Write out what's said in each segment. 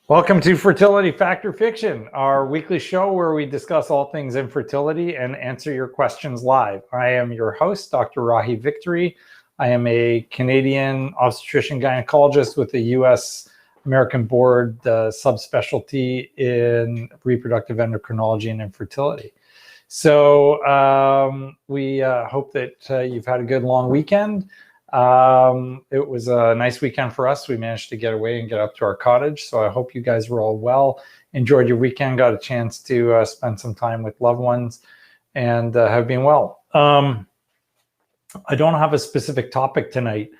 Welcome to Fertility Fact or Fiction, our weekly show where we discuss all things infertility and answer your questions live. I am your host, Dr. Rahi Victory. I am a Canadian obstetrician gynecologist with the U.S. American Board subspecialty in reproductive endocrinology and infertility. So we hope that you've had a good long weekend. It was a nice weekend for us. We managed to get away and get up to our cottage. So I hope you guys were all well, enjoyed your weekend, got a chance to spend some time with loved ones, and have been well. I don't have a specific topic tonight,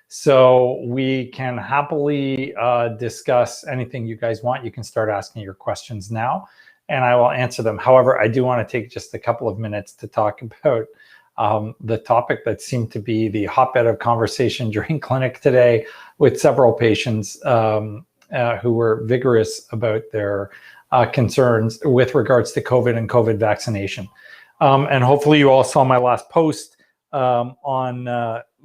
so we can happily discuss anything you guys want. You can start asking your questions now, and I will answer them. However, I do want to take just a couple of minutes to talk about the topic that seemed to be the hotbed of conversation during clinic today with several patients who were vigorous about their concerns with regards to COVID and COVID vaccination. And hopefully you all saw my last post on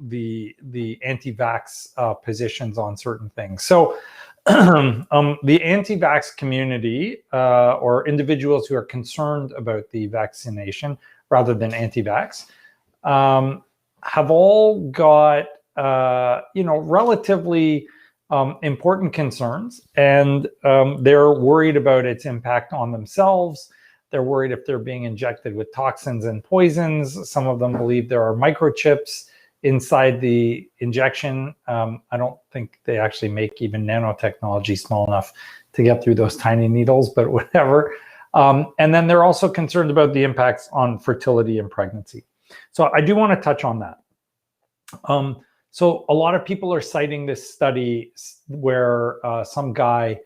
the anti-vax positions on certain things. So the anti-vax community or individuals who are concerned about the vaccination rather than anti-vax have all got, relatively important concerns, and they're worried about its impact on themselves. They're worried if they're being injected with toxins and poisons. Some of them believe there are microchips inside the injection. I don't think they actually make even nanotechnology small enough to get through those tiny needles, but whatever. And then they're also concerned about the impacts on fertility and pregnancy. So I do want to touch on that. So a lot of people are citing this study where some guy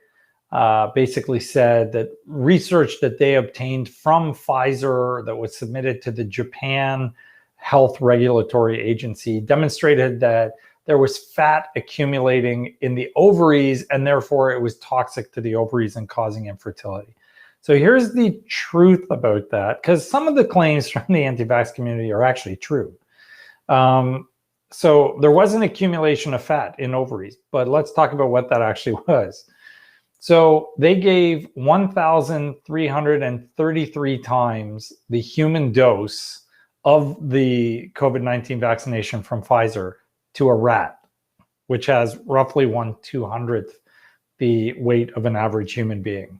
basically said that research that they obtained from Pfizer that was submitted to the Japan Health Regulatory Agency demonstrated that there was fat accumulating in the ovaries, and therefore it was toxic to the ovaries and causing infertility. So here's the truth about that, because some of the claims from the anti-vax community are actually true. So there was an accumulation of fat in ovaries, but let's talk about what that actually was. So they gave 1,333 times the human dose of the COVID-19 vaccination from Pfizer to a rat, which has roughly 1/200th the weight of an average human being.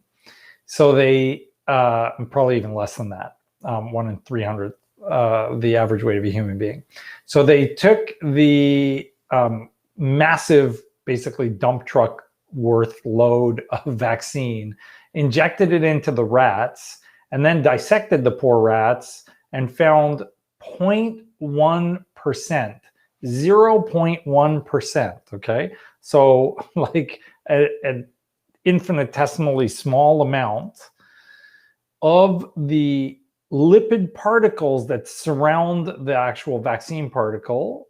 So they, probably even less than that, 1 in 300, the average weight of a human being. So they took the massive, basically dump truck worth load of vaccine, injected it into the rats, and then dissected the poor rats and found 0.1%, 0.1%, okay? So like an infinitesimally small amount of the lipid particles that surround the actual vaccine particle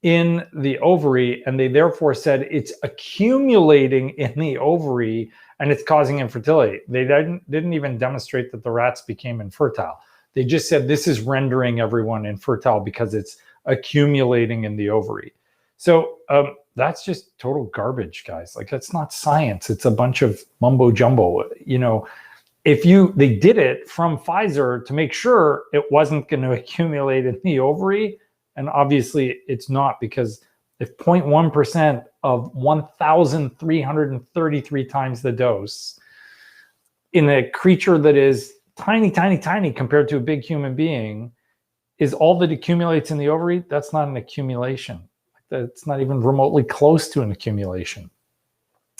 in the ovary, and they therefore said it's accumulating in the ovary and it's causing infertility. They didn't even demonstrate that the rats became infertile. They just said this is rendering everyone infertile because it's accumulating in the ovary. So that's just total garbage, guys. Like, that's not science. It's a bunch of mumbo jumbo. They did it from Pfizer to make sure it wasn't going to accumulate in the ovary. And obviously it's not, because if 0.1% of 1,333 times the dose in a creature that is tiny, tiny, tiny compared to a big human being is all that accumulates in the ovary, that's not an accumulation. That's not even remotely close to an accumulation.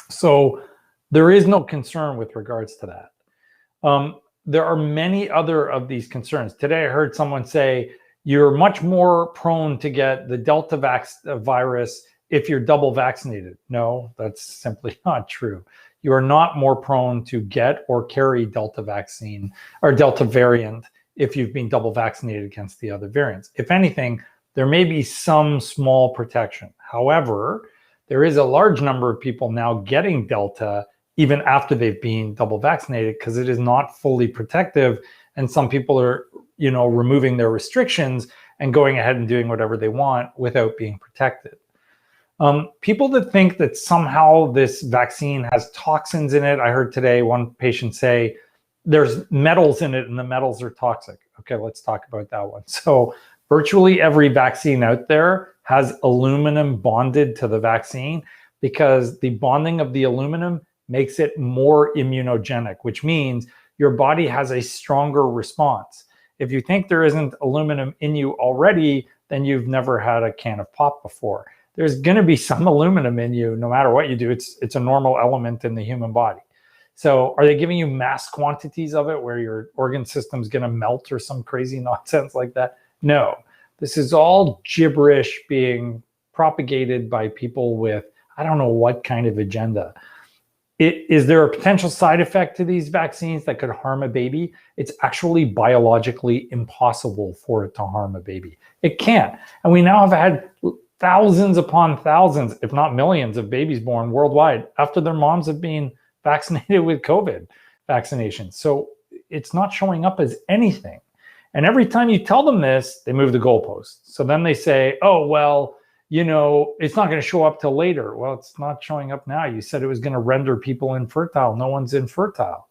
So there is no concern with regards to that. There are many other of these concerns. Today I heard someone say, you're much more prone to get the Delta virus if you're double vaccinated. No, that's simply not true. You are not more prone to get or carry Delta vaccine or Delta variant if you've been double vaccinated against the other variants. If anything, there may be some small protection. However, there is a large number of people now getting Delta even after they've been double vaccinated, because it is not fully protective. And some people are, removing their restrictions and going ahead and doing whatever they want without being protected. People that think that somehow this vaccine has toxins in it. I heard today one patient say there's metals in it and the metals are toxic. Okay, let's talk about that one. So virtually every vaccine out there has aluminum bonded to the vaccine because the bonding of the aluminum makes it more immunogenic, which means your body has a stronger response. If you think there isn't aluminum in you already, then you've never had a can of pop before. There's going to be some aluminum in you no matter what you do. It's a normal element in the human body. So are they giving you mass quantities of it where your organ system's going to melt or some crazy nonsense like that? No. This is all gibberish being propagated by people with I don't know what kind of agenda. Is there a potential side effect to these vaccines that could harm a baby? It's actually biologically impossible for it to harm a baby. It can't. And we now have had thousands upon thousands, if not millions, of babies born worldwide after their moms have been vaccinated with COVID vaccinations. So it's not showing up as anything. And every time you tell them this, they move the goalposts. So then they say, oh, well, you know, it's not going to show up till later. Well, it's not showing up now. You said it was going to render people infertile. No one's infertile.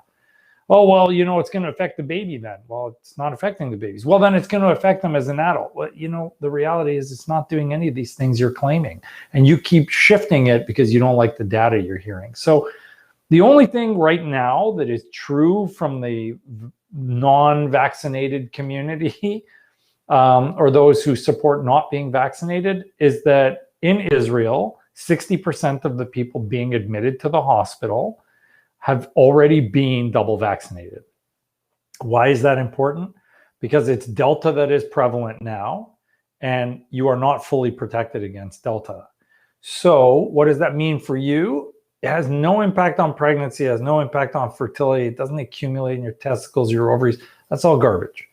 Oh, well, you know, it's going to affect the baby then. Well, it's not affecting the babies. Well, then it's going to affect them as an adult. Well, you know, the reality is it's not doing any of these things you're claiming. And you keep shifting it because you don't like the data you're hearing. So the only thing right now that is true from the non-vaccinated community or those who support not being vaccinated is that in Israel, 60% of the people being admitted to the hospital have already been double vaccinated. Why is that important? Because it's Delta that is prevalent now, and you are not fully protected against Delta. So what does that mean for you? It has no impact on pregnancy, it has no impact on fertility, it doesn't accumulate in your testicles, your ovaries. That's all garbage.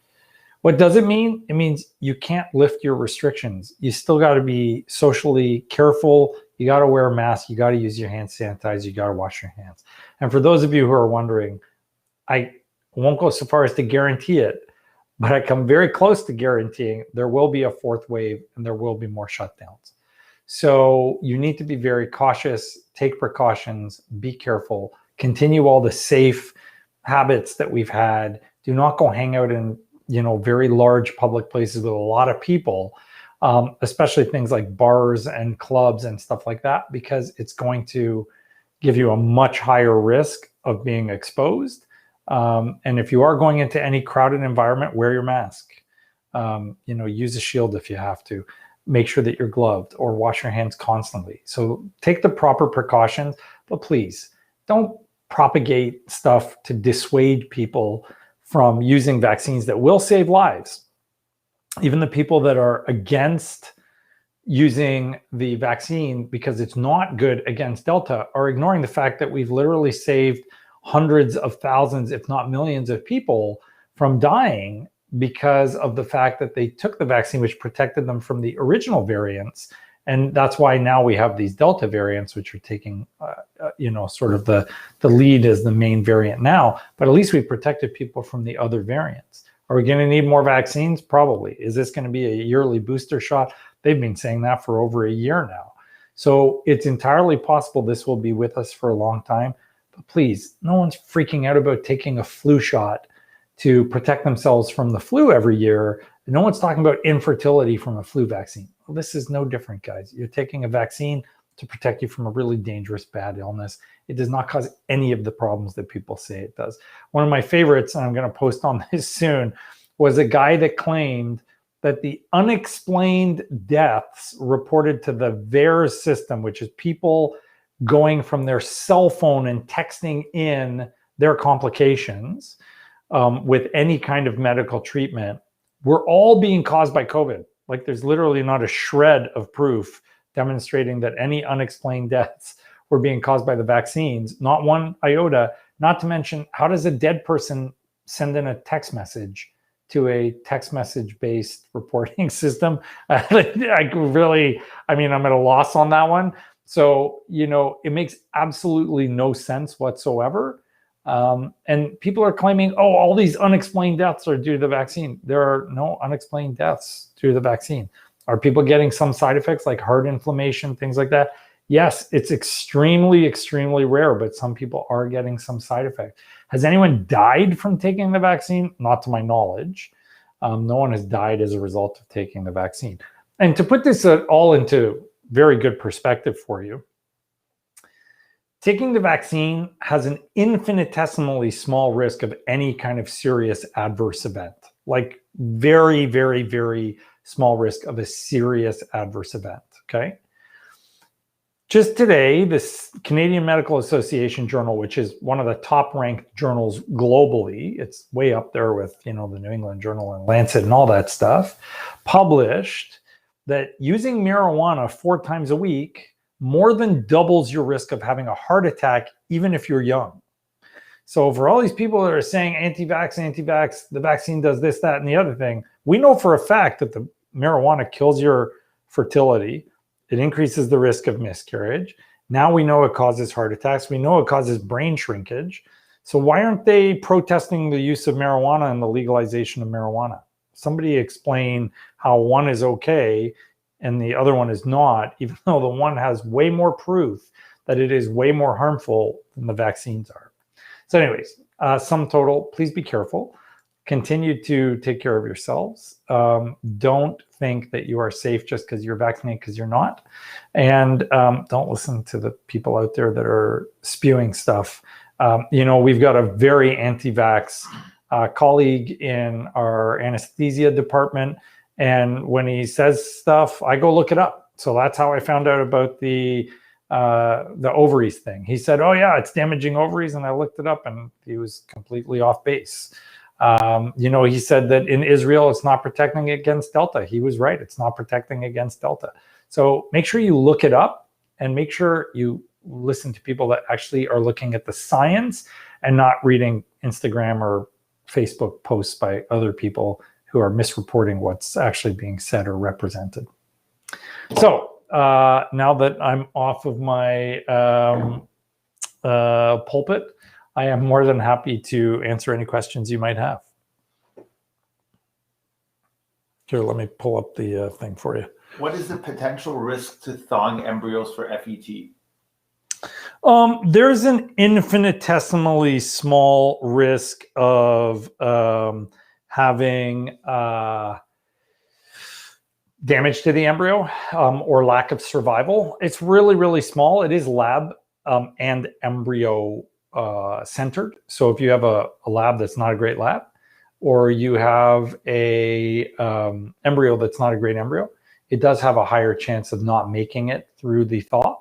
What does it mean? It means you can't lift your restrictions. You still got to be socially careful. You got to wear a mask. You got to use your hand sanitizer. You got to wash your hands. And for those of you who are wondering, I won't go so far as to guarantee it, but I come very close to guaranteeing there will be a fourth wave and there will be more shutdowns. So you need to be very cautious, take precautions, be careful, continue all the safe habits that we've had. Do not go hang out in very large public places with a lot of people, especially things like bars and clubs and stuff like that, because it's going to give you a much higher risk of being exposed. And if you are going into any crowded environment, wear your mask. Use a shield if you have to. Make sure that you're gloved or wash your hands constantly. So take the proper precautions, but please don't propagate stuff to dissuade people from using vaccines that will save lives. Even the people that are against using the vaccine because it's not good against Delta are ignoring the fact that we've literally saved hundreds of thousands, if not millions of people from dying because of the fact that they took the vaccine, which protected them from the original variants. And that's why now we have these Delta variants, which are taking, sort of the lead as the main variant now. But at least we protected people from the other variants. Are we going to need more vaccines? Probably. Is this going to be a yearly booster shot? They've been saying that for over a year now. So it's entirely possible this will be with us for a long time. But please, no one's freaking out about taking a flu shot to protect themselves from the flu every year. No one's talking about infertility from a flu vaccine. Well, this is no different, guys. You're taking a vaccine to protect you from a really dangerous bad illness. It does not cause any of the problems that people say it does. One of my favorites, and I'm going to post on this soon, was a guy that claimed that the unexplained deaths reported to the VAERS system, which is people going from their cell phone and texting in their complications with any kind of medical treatment, were all being caused by COVID. Like there's literally not a shred of proof demonstrating that any unexplained deaths were being caused by the vaccines, not one iota, not to mention, how does a dead person send in a text message to a text message based reporting system? I'm at a loss on that one. So, it makes absolutely no sense whatsoever. And people are claiming, oh, all these unexplained deaths are due to the vaccine. There are no unexplained deaths due to the vaccine. Are people getting some side effects like heart inflammation, things like that? Yes, it's extremely, extremely rare, but some people are getting some side effects. Has anyone died from taking the vaccine? Not to my knowledge. No one has died as a result of taking the vaccine. And to put this all into very good perspective for you, taking the vaccine has an infinitesimally small risk of any kind of serious adverse event, like very, very, very small risk of a serious adverse event, okay? Just today, this Canadian Medical Association journal, which is one of the top ranked journals globally, it's way up there with, the New England Journal and Lancet and all that stuff, published that using marijuana 4 times a week more than doubles your risk of having a heart attack, even if you're young. So for all these people that are saying anti-vax, the vaccine does this, that, and the other thing, we know for a fact that the marijuana kills your fertility. It increases the risk of miscarriage. Now we know it causes heart attacks. We know it causes brain shrinkage. So why aren't they protesting the use of marijuana and the legalization of marijuana? Somebody explain how one is okay and the other one is not, even though the one has way more proof that it is way more harmful than the vaccines are. So anyways, sum total, please be careful. Continue to take care of yourselves. Don't think that you are safe just because you're vaccinated, because you're not. And don't listen to the people out there that are spewing stuff. We've got a very anti-vax colleague in our anesthesia department. And when he says stuff, I go look it up. So that's how I found out about the ovaries thing. He said, oh yeah, it's damaging ovaries. And I looked it up and he was completely off base. He said that in Israel, it's not protecting against Delta. He was right. It's not protecting against Delta. So make sure you look it up and make sure you listen to people that actually are looking at the science and not reading Instagram or Facebook posts by other people who are misreporting what's actually being said or represented. So now that I'm off of my pulpit, I am more than happy to answer any questions you might have. Here, let me pull up the thing for you. What is the potential risk to thawing embryos for FET? There's an infinitesimally small risk of having damage to the embryo or lack of survival. It's really, really small. It is lab and embryo centered. So if you have a lab that's not a great lab, or you have a embryo that's not a great embryo, it does have a higher chance of not making it through the thaw.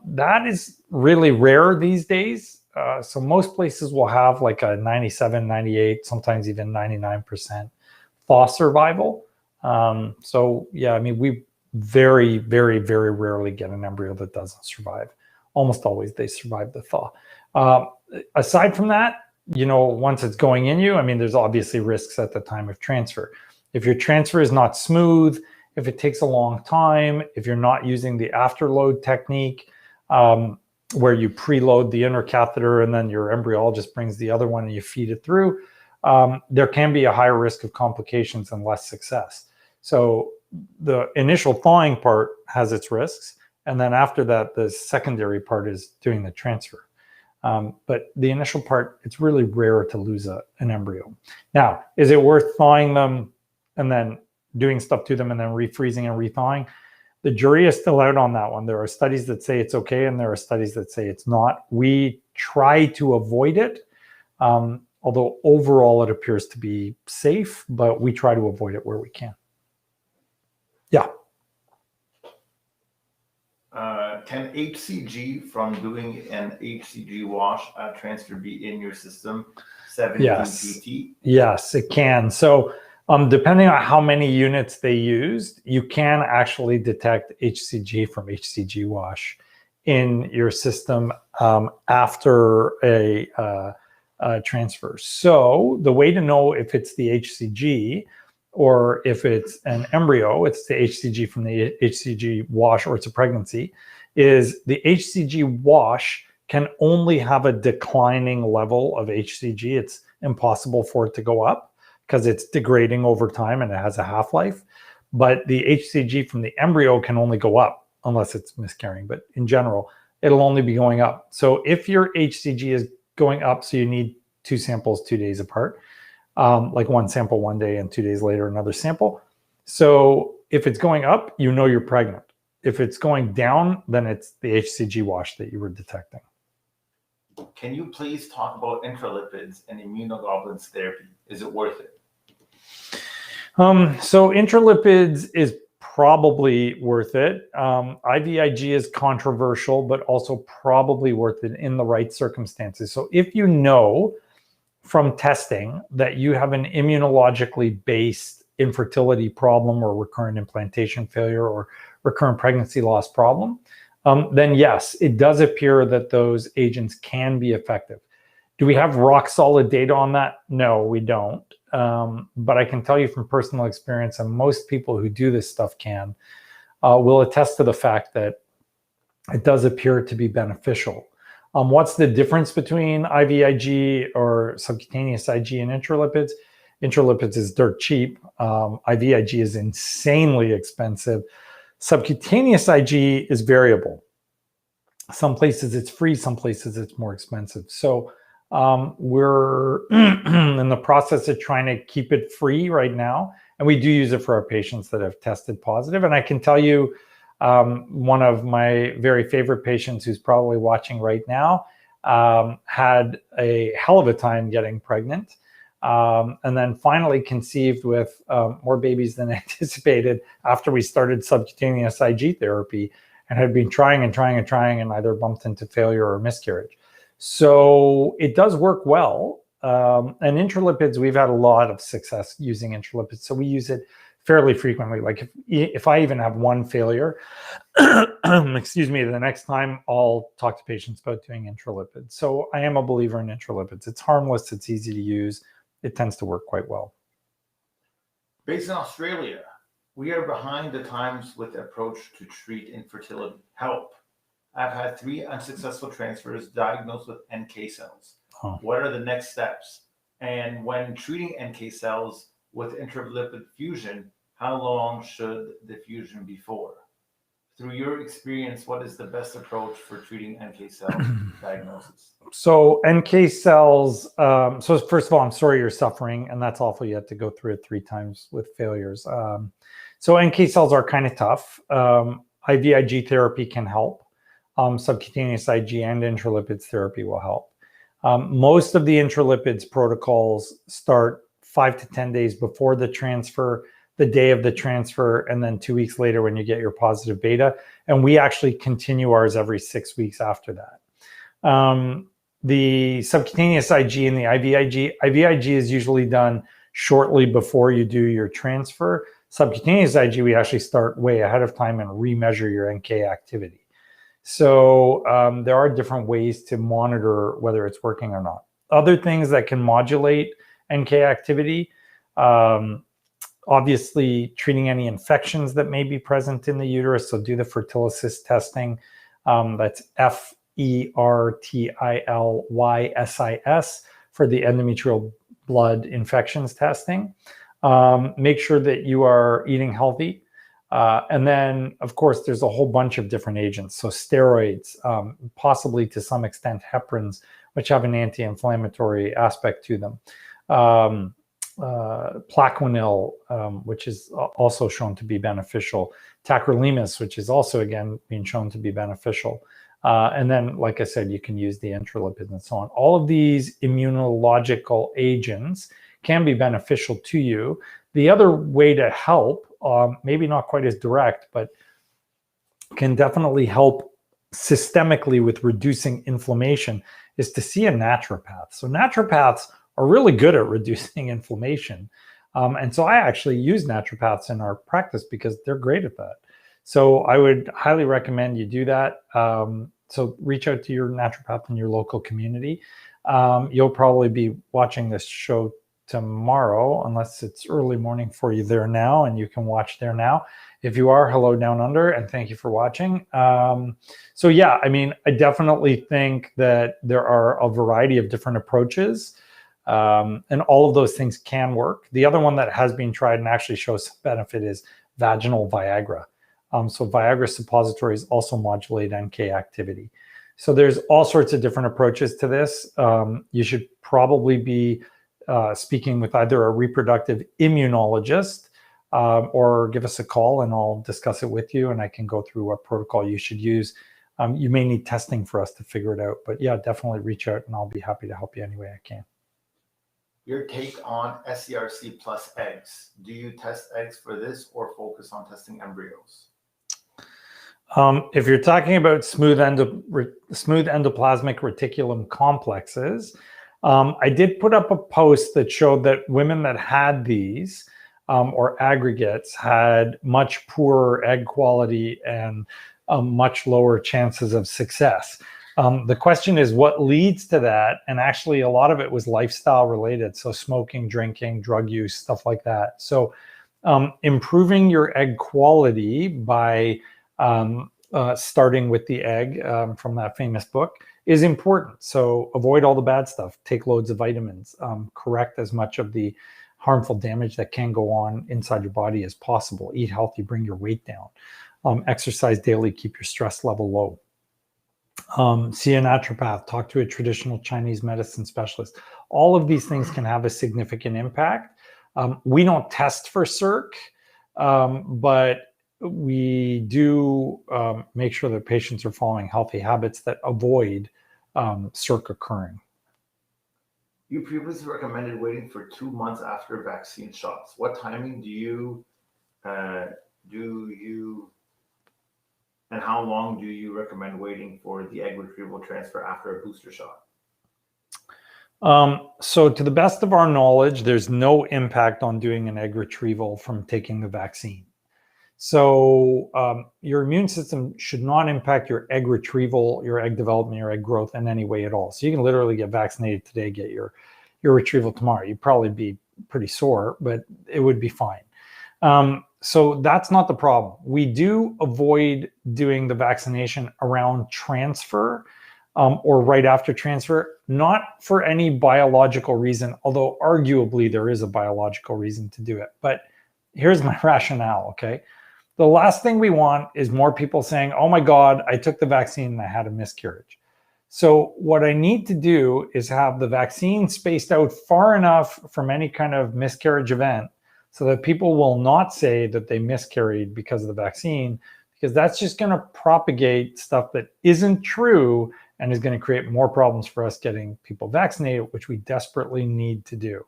That is really rare these days. So most places will have like a 97, 98, sometimes even 99% thaw survival. So yeah, I mean, we very, very, very rarely get an embryo that doesn't survive. Almost always they survive the thaw. Aside from that, once it's going in you, I mean, there's obviously risks at the time of transfer. If your transfer is not smooth, if it takes a long time, if you're not using the afterload technique, where you preload the inner catheter and then your embryologist brings the other one and you feed it through, there can be a higher risk of complications and less success. So the initial thawing part has its risks. And then after that, the secondary part is doing the transfer. But the initial part, it's really rare to lose an embryo. Now, is it worth thawing them and then doing stuff to them and then refreezing and rethawing? The jury is still out on that one. There are studies that say it's okay, and there are studies that say it's not. We try to avoid it, although overall it appears to be safe, but we try to avoid it where we can. Yeah. Can HCG from doing an HCG wash transfer be in your system? 17 pt? Yes, it can. So depending on how many units they used, you can actually detect HCG from HCG wash in your system after a transfer. So the way to know if it's the HCG or if it's an embryo, it's the HCG from the HCG wash, or it's a pregnancy, is the HCG wash can only have a declining level of HCG. It's impossible for it to go up because it's degrading over time and it has a half-life. but the HCG from the embryo can only go up unless it's miscarrying. But in general, it'll only be going up. So if your HCG is going up, so you need 2 samples 2 days apart, like 1 sample 1 day and 2 days later another sample. So if it's going up, you know you're pregnant. If it's going down, then it's the HCG wash that you were detecting. Can you please talk about intralipids and immunoglobulins therapy? Is it worth it? So intralipids is probably worth it. IVIG is controversial, but also probably worth it in the right circumstances. So if you know from testing that you have an immunologically based infertility problem or recurrent implantation failure or recurrent pregnancy loss problem, then yes, it does appear that those agents can be effective. Do we have rock solid data on that? No, we don't. But I can tell you from personal experience, and most people who do this stuff will attest to the fact that it does appear to be beneficial. What's the difference between IVIG or subcutaneous IG and intralipids? Intralipids is dirt cheap. IVIG is insanely expensive. Subcutaneous IG is variable. Some places it's free, some places it's more expensive. So we're in the process of trying to keep it free right now. And we do use it for our patients that have tested positive. And I can tell you, one of my very favorite patients who's probably watching right now had a hell of a time getting pregnant. And then finally conceived with more babies than anticipated after we started subcutaneous IG therapy, and had been trying and either bumped into failure or miscarriage. So it does work well. And intralipids, we've had a lot of success using intralipids. So we use it fairly frequently. Like if I even have one failure, excuse me, the next time I'll talk to patients about doing intralipids. So I am a believer in intralipids. It's harmless, it's easy to use. It tends to work quite well. Based in Australia, we are behind the times with the approach to treat infertility. Help. I've had 3 unsuccessful transfers diagnosed with NK cells. Oh. What are the next steps? And when treating NK cells with intralipid fusion, how long should the fusion be for? Through your experience, what is the best approach for treating NK cell diagnosis? So NK cells, so first of all, I'm sorry you're suffering, and that's awful. You had to go through it 3 times with failures. So NK cells are kind of tough. IVIG therapy can help. Subcutaneous IG and intralipids therapy will help. Most of the intralipids protocols start 5 to 10 days before the transfer, the day of the transfer, and then 2 weeks later when you get your positive beta. And we actually continue ours every 6 weeks after that. The subcutaneous IG and the IVIG is usually done shortly before you do your transfer. Subcutaneous IG, we actually start way ahead of time and remeasure your NK activity. So there are different ways to monitor whether it's working or not. Other things that can modulate NK activity, obviously treating any infections that may be present in the uterus. So do the Fertility testing. That's FERTILYSIS for the endometrial blood infections testing. Make sure that you are eating healthy. And then, of course, there's a whole bunch of different agents. So steroids, possibly to some extent heparins, which have an anti-inflammatory aspect to them. Plaquenil, which is also shown to be beneficial. Tacrolimus, which is also, again, being shown to be beneficial. And then, like I said, you can use the intralipids and so on. All of these immunological agents can be beneficial to you. The other way to help, maybe not quite as direct, but can definitely help systemically with reducing inflammation, is to see a naturopath. So naturopaths are really good at reducing inflammation. And so I actually use naturopaths in our practice because they're great at that. So I would highly recommend you do that. So reach out to your naturopath in your local community. You'll probably be watching this show tomorrow, unless it's early morning for you there now, and you can watch there now. If you are, hello down under, and thank you for watching. So yeah, I mean, I definitely think that there are a variety of different approaches, and all of those things can work. The other one that has been tried and actually shows some benefit is vaginal Viagra. So Viagra suppositories also modulate NK activity. So there's all sorts of different approaches to this. You should probably be speaking with either a reproductive immunologist or give us a call and I'll discuss it with you and I can go through what protocol you should use. You may need testing for us to figure it out, but yeah, definitely reach out and I'll be happy to help you any way I can. Your take on SCRC plus eggs. Do you test eggs for this or focus on testing embryos? If you're talking about smooth endoplasmic reticulum complexes, I did put up a post that showed that women that had these or aggregates had much poorer egg quality and much lower chances of success. The question is what leads to that? And actually a lot of it was lifestyle related. So smoking, drinking, drug use, stuff like that. So improving your egg quality by starting with the egg from that famous book is important. So avoid all the bad stuff, take loads of vitamins, correct as much of the harmful damage that can go on inside your body as possible. Eat healthy, bring your weight down. Exercise daily, keep your stress level low. See a naturopath, talk to a traditional Chinese medicine specialist. All of these things can have a significant impact. We don't test for CIRC, but we do make sure that patients are following healthy habits that avoid CIRC occurring. You previously recommended waiting for 2 months after vaccine shots. What timing do you and how long do you recommend waiting for the egg retrieval transfer after a booster shot? So to the best of our knowledge, there's no impact on doing an egg retrieval from taking the vaccine. So your immune system should not impact your egg retrieval, your egg development, your egg growth in any way at all. So you can literally get vaccinated today, get your retrieval tomorrow. You'd probably be pretty sore, but it would be fine. So that's not the problem. We do avoid doing the vaccination around transfer or right after transfer, not for any biological reason, although arguably there is a biological reason to do it. But here's my rationale, okay? The last thing we want is more people saying, oh my God, I took the vaccine and I had a miscarriage. So what I need to do is have the vaccine spaced out far enough from any kind of miscarriage event so that people will not say that they miscarried because of the vaccine, because that's just going to propagate stuff that isn't true and is going to create more problems for us getting people vaccinated, which we desperately need to do.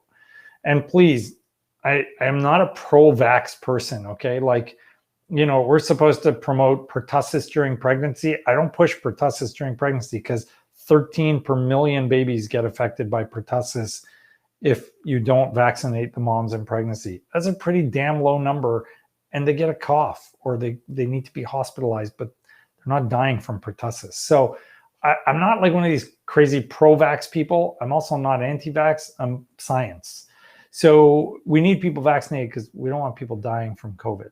And please, I am not a pro-vax person, okay? Like, you know, we're supposed to promote pertussis during pregnancy. I don't push pertussis during pregnancy because 13 per million babies get affected by pertussis if you don't vaccinate the moms in pregnancy. That's a pretty damn low number, and they get a cough or they need to be hospitalized, but they're not dying from pertussis. So I'm not like one of these crazy pro-vax people. I'm also not anti-vax. I'm science. So we need people vaccinated because we don't want people dying from COVID.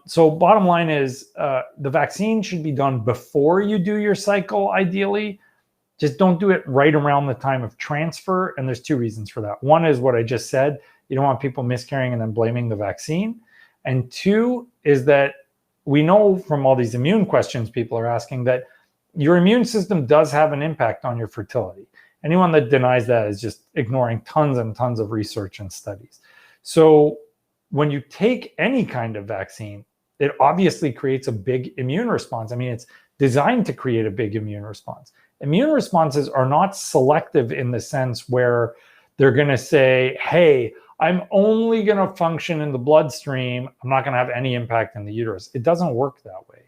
So bottom line is the vaccine should be done before you do your cycle, ideally. Just don't do it right around the time of transfer. And there's two reasons for that. One is what I just said. You don't want people miscarrying and then blaming the vaccine. And two is that we know from all these immune questions people are asking that your immune system does have an impact on your fertility. Anyone that denies that is just ignoring tons and tons of research and studies. So when you take any kind of vaccine, it obviously creates a big immune response. I mean, it's designed to create a big immune response. Immune responses are not selective in the sense where they're going to say, hey, I'm only going to function in the bloodstream. I'm not going to have any impact in the uterus. It doesn't work that way.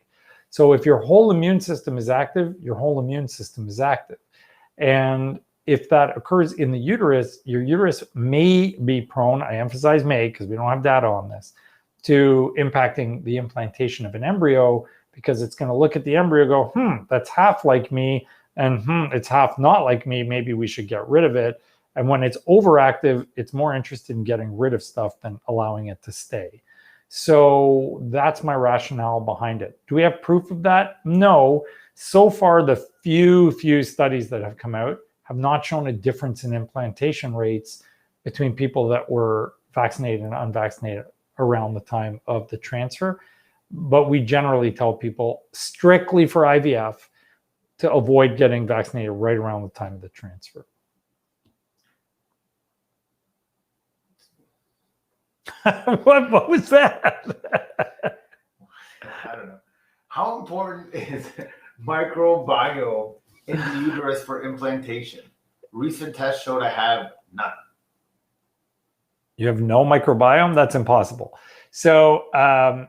So if your whole immune system is active, your whole immune system is active. And if that occurs in the uterus, your uterus may be prone, I emphasize may because we don't have data on this, to impacting the implantation of an embryo, because it's going to look at the embryo and go, that's half like me, and it's half not like me. Maybe we should get rid of it. And when it's overactive, it's more interested in getting rid of stuff than allowing it to stay. So that's my rationale behind it. Do we have proof of that? No. So far, the few studies that have come out have not shown a difference in implantation rates between people that were vaccinated and unvaccinated. around the time of the transfer. But we generally tell people strictly for IVF to avoid getting vaccinated right around the time of the transfer. What was that? I don't know. How important is microbiome in the uterus for implantation? Recent tests showed I have none. You have no microbiome? That's impossible. So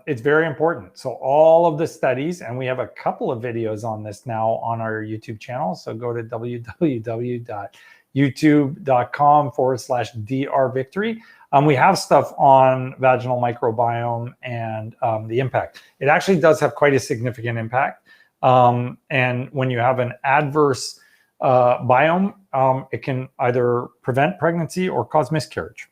it's very important. So all of the studies, and we have a couple of videos on this now on our YouTube channel. So go to www.youtube.com/drvictory. We have stuff on vaginal microbiome and the impact. It actually does have quite a significant impact. And when you have an adverse biome, it can either prevent pregnancy or cause miscarriage.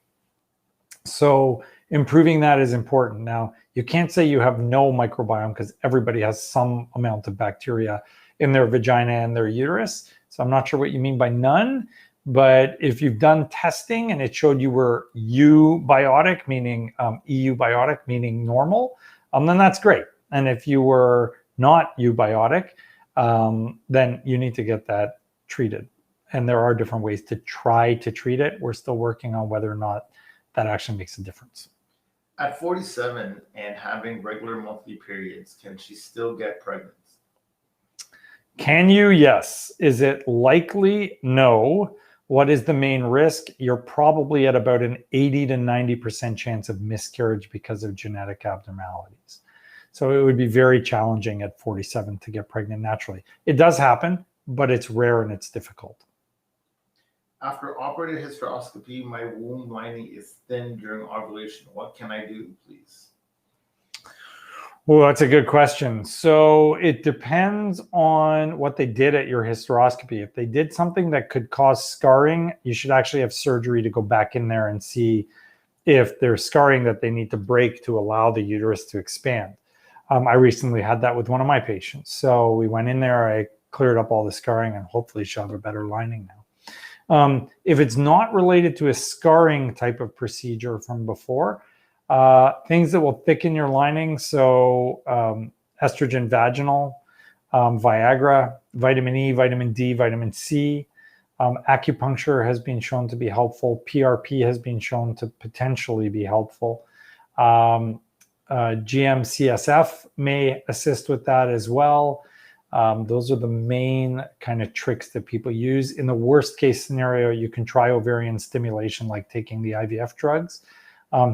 So improving that is important. Now, you can't say you have no microbiome because everybody has some amount of bacteria in their vagina and their uterus. So I'm not sure what you mean by none, but if you've done testing and it showed you were eubiotic, meaning eubiotic, meaning normal, then that's great. And if you were not eubiotic, then you need to get that treated. And there are different ways to try to treat it. We're still working on whether or not that actually makes a difference. At 47 and having regular monthly periods, can she still get pregnant? Can you? Yes. Is it likely? No. What is the main risk? You're probably at about an 80 to 90% chance of miscarriage because of genetic abnormalities. So it would be very challenging at 47 to get pregnant naturally. It does happen, but it's rare and it's difficult. After operative hysteroscopy, my womb lining is thin during ovulation. What can I do, please? Well, that's a good question. So it depends on what they did at your hysteroscopy. If they did something that could cause scarring, you should actually have surgery to go back in there and see if there's scarring that they need to break to allow the uterus to expand. I recently had that with one of my patients. So we went in there, I cleared up all the scarring, and hopefully she'll have a better lining now. If it's not related to a scarring type of procedure from before, things that will thicken your lining, so estrogen vaginal, Viagra, vitamin E, vitamin D, vitamin C, acupuncture has been shown to be helpful. PRP has been shown to potentially be helpful. GM-CSF may assist with that as well. Those are the main kind of tricks that people use. In the worst case scenario, you can try ovarian stimulation, like taking the IVF drugs,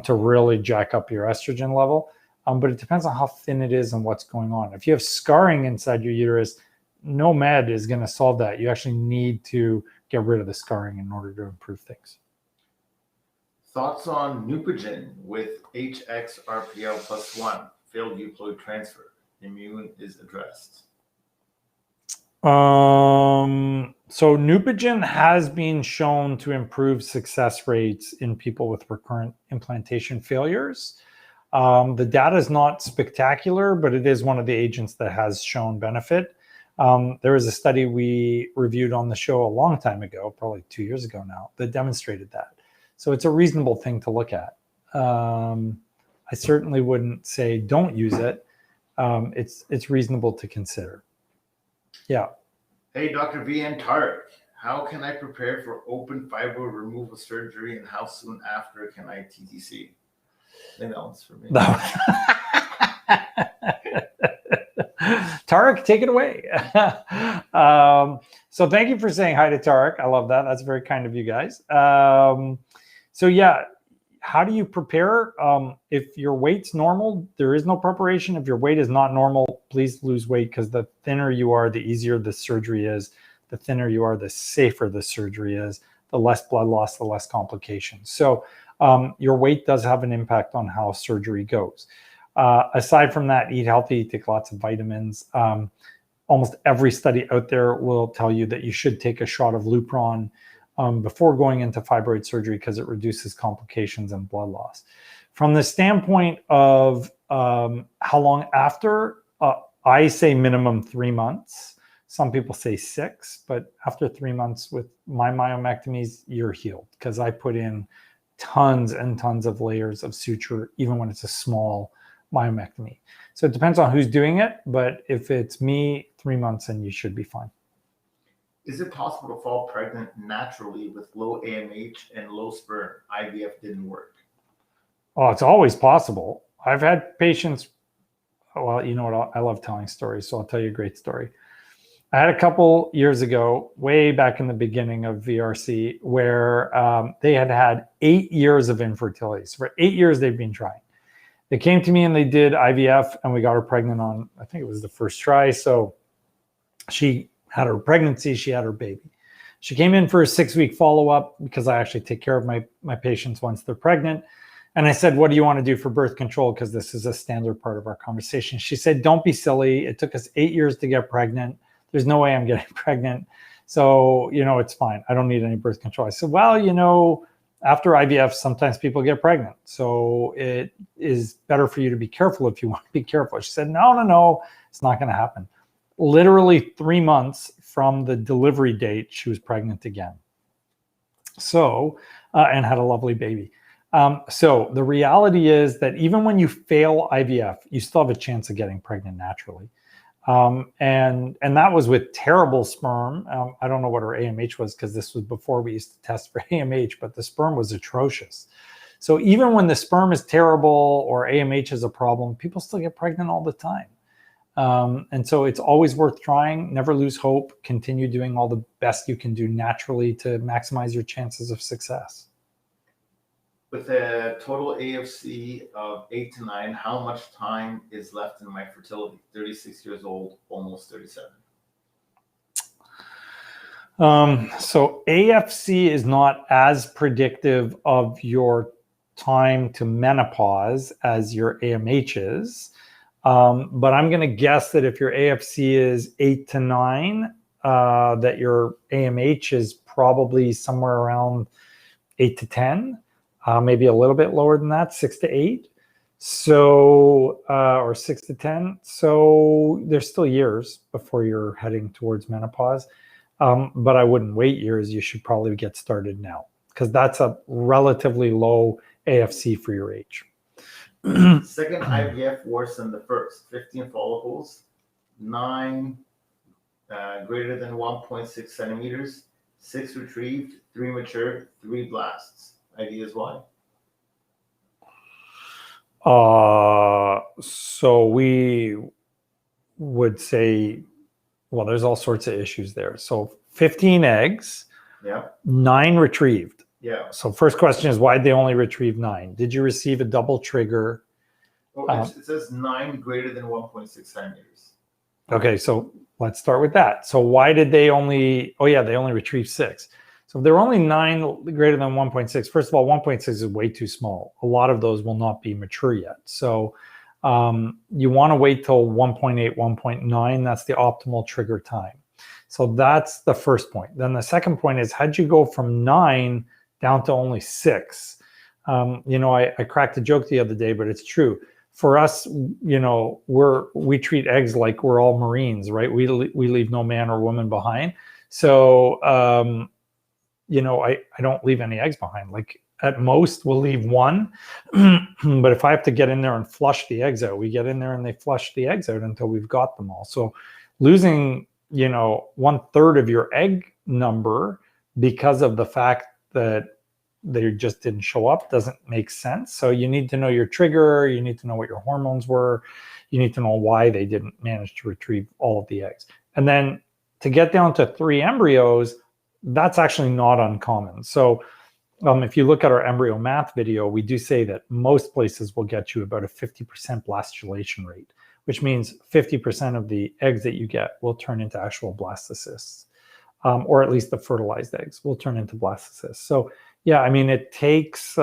to really jack up your estrogen level. But it depends on how thin it is and what's going on. If you have scarring inside your uterus, no med is going to solve that. You actually need to get rid of the scarring in order to improve things. Thoughts on Neupogen with HXRPL+1, failed euploid transfer. Immune is addressed. So Neupogen has been shown to improve success rates in people with recurrent implantation failures. The data is not spectacular, but it is one of the agents that has shown benefit. There was a study we reviewed on the show a long time ago, probably 2 years ago now, that demonstrated that. So it's a reasonable thing to look at. I certainly wouldn't say don't use it. It's reasonable to consider. Yeah. Hey, Dr. V and Tarek, how can I prepare for open fibroid removal surgery and how soon after can I TTC? I think that one's for me. Tarek, take it away. So thank you for saying hi to Tarek. I love that. That's very kind of you guys. So yeah, how do you prepare? If your weight's normal, there is no preparation. If your weight is not normal, please lose weight, because the thinner you are, the easier the surgery is. The thinner you are, the safer the surgery is. The less blood loss, the less complications. So your weight does have an impact on how surgery goes. Aside from that, eat healthy, take lots of vitamins. Almost every study out there will tell you that you should take a shot of Lupron before going into fibroid surgery, because it reduces complications and blood loss. From the standpoint of how long after, I say minimum 3 months. Some people say 6, but after 3 months with my myomectomies, you're healed, because I put in tons and tons of layers of suture, even when it's a small myomectomy. So it depends on who's doing it, but if it's me, 3 months and you should be fine. Is it possible to fall pregnant naturally with low AMH and low sperm? IVF didn't work. Oh, it's always possible. I've had patients, well, you know what, I love telling stories, so I'll tell you a great story. I had a couple years ago, way back in the beginning of VRC, where they had 8 years of infertility. So for 8 years, they've been trying. They came to me and they did IVF, and we got her pregnant on, I think it was the first try. So she had her pregnancy, she had her baby. She came in for a 6-week follow-up because I actually take care of my patients once they're pregnant. And I said, what do you want to do for birth control? Because this is a standard part of our conversation. She said, don't be silly. It took us 8 years to get pregnant. There's no way I'm getting pregnant. So, it's fine. I don't need any birth control. I said, well, after IVF, sometimes people get pregnant. So it is better for you to be careful if you want to be careful. She said, no, it's not going to happen. Literally 3 months from the delivery date, she was pregnant again. So, and had a lovely baby. So the reality is that even when you fail IVF, you still have a chance of getting pregnant naturally. And that was with terrible sperm. I don't know what her AMH was because this was before we used to test for AMH, but the sperm was atrocious. So even when the sperm is terrible or AMH is a problem, people still get pregnant all the time. And so it's always worth trying. Never lose hope. Continue doing all the best you can do naturally to maximize your chances of success. With a total AFC of 8 to 9, how much time is left in my fertility? 36 years old, almost 37. So AFC is not as predictive of your time to menopause as your AMH is. But I'm going to guess that if your AFC is 8 to 9, that your AMH is probably somewhere around 8 to 10. Maybe a little bit lower than that, 6 to 8. So, or 6 to 10. So there's still years before you're heading towards menopause. But I wouldn't wait years. You should probably get started now because that's a relatively low AFC for your age. Second IVF worse than the first. 15 follicles, 9 greater than 1.6 centimeters, 6 retrieved, 3 mature, 3 blasts. Ideas why? So we would say, well, there's all sorts of issues there. So 15 eggs, 9 retrieved. Yeah. So first question is, why did they only retrieve 9? Did you receive a double trigger? It says 9 greater than 1.6 centimeters. Okay, so let's start with that. So why did they only, they only retrieved 6. So if there are only 9 greater than 1.6, first of all, 1.6 is way too small. A lot of those will not be mature yet. So you want to wait till 1.8, 1.9. That's the optimal trigger time. So that's the first point. Then the second point is, how'd you go from 9 down to only 6? I cracked a joke the other day, but it's true. For us, we treat eggs like we're all Marines, right? We leave no man or woman behind. So, I don't leave any eggs behind. Like at most we'll leave 1, but if I have to get in there and flush the eggs out, we get in there and they flush the eggs out until we've got them all. So losing, 1/3 of your egg number because of the fact that they just didn't show up doesn't make sense. So you need to know your trigger. You need to know what your hormones were. You need to know why they didn't manage to retrieve all of the eggs. And then to get down to 3 embryos, that's actually not uncommon. So if you look at our embryo math video, we do say that most places will get you about a 50% blastulation rate, which means 50% of the eggs that you get will turn into actual blastocysts, or at least the fertilized eggs will turn into blastocysts. So yeah, it takes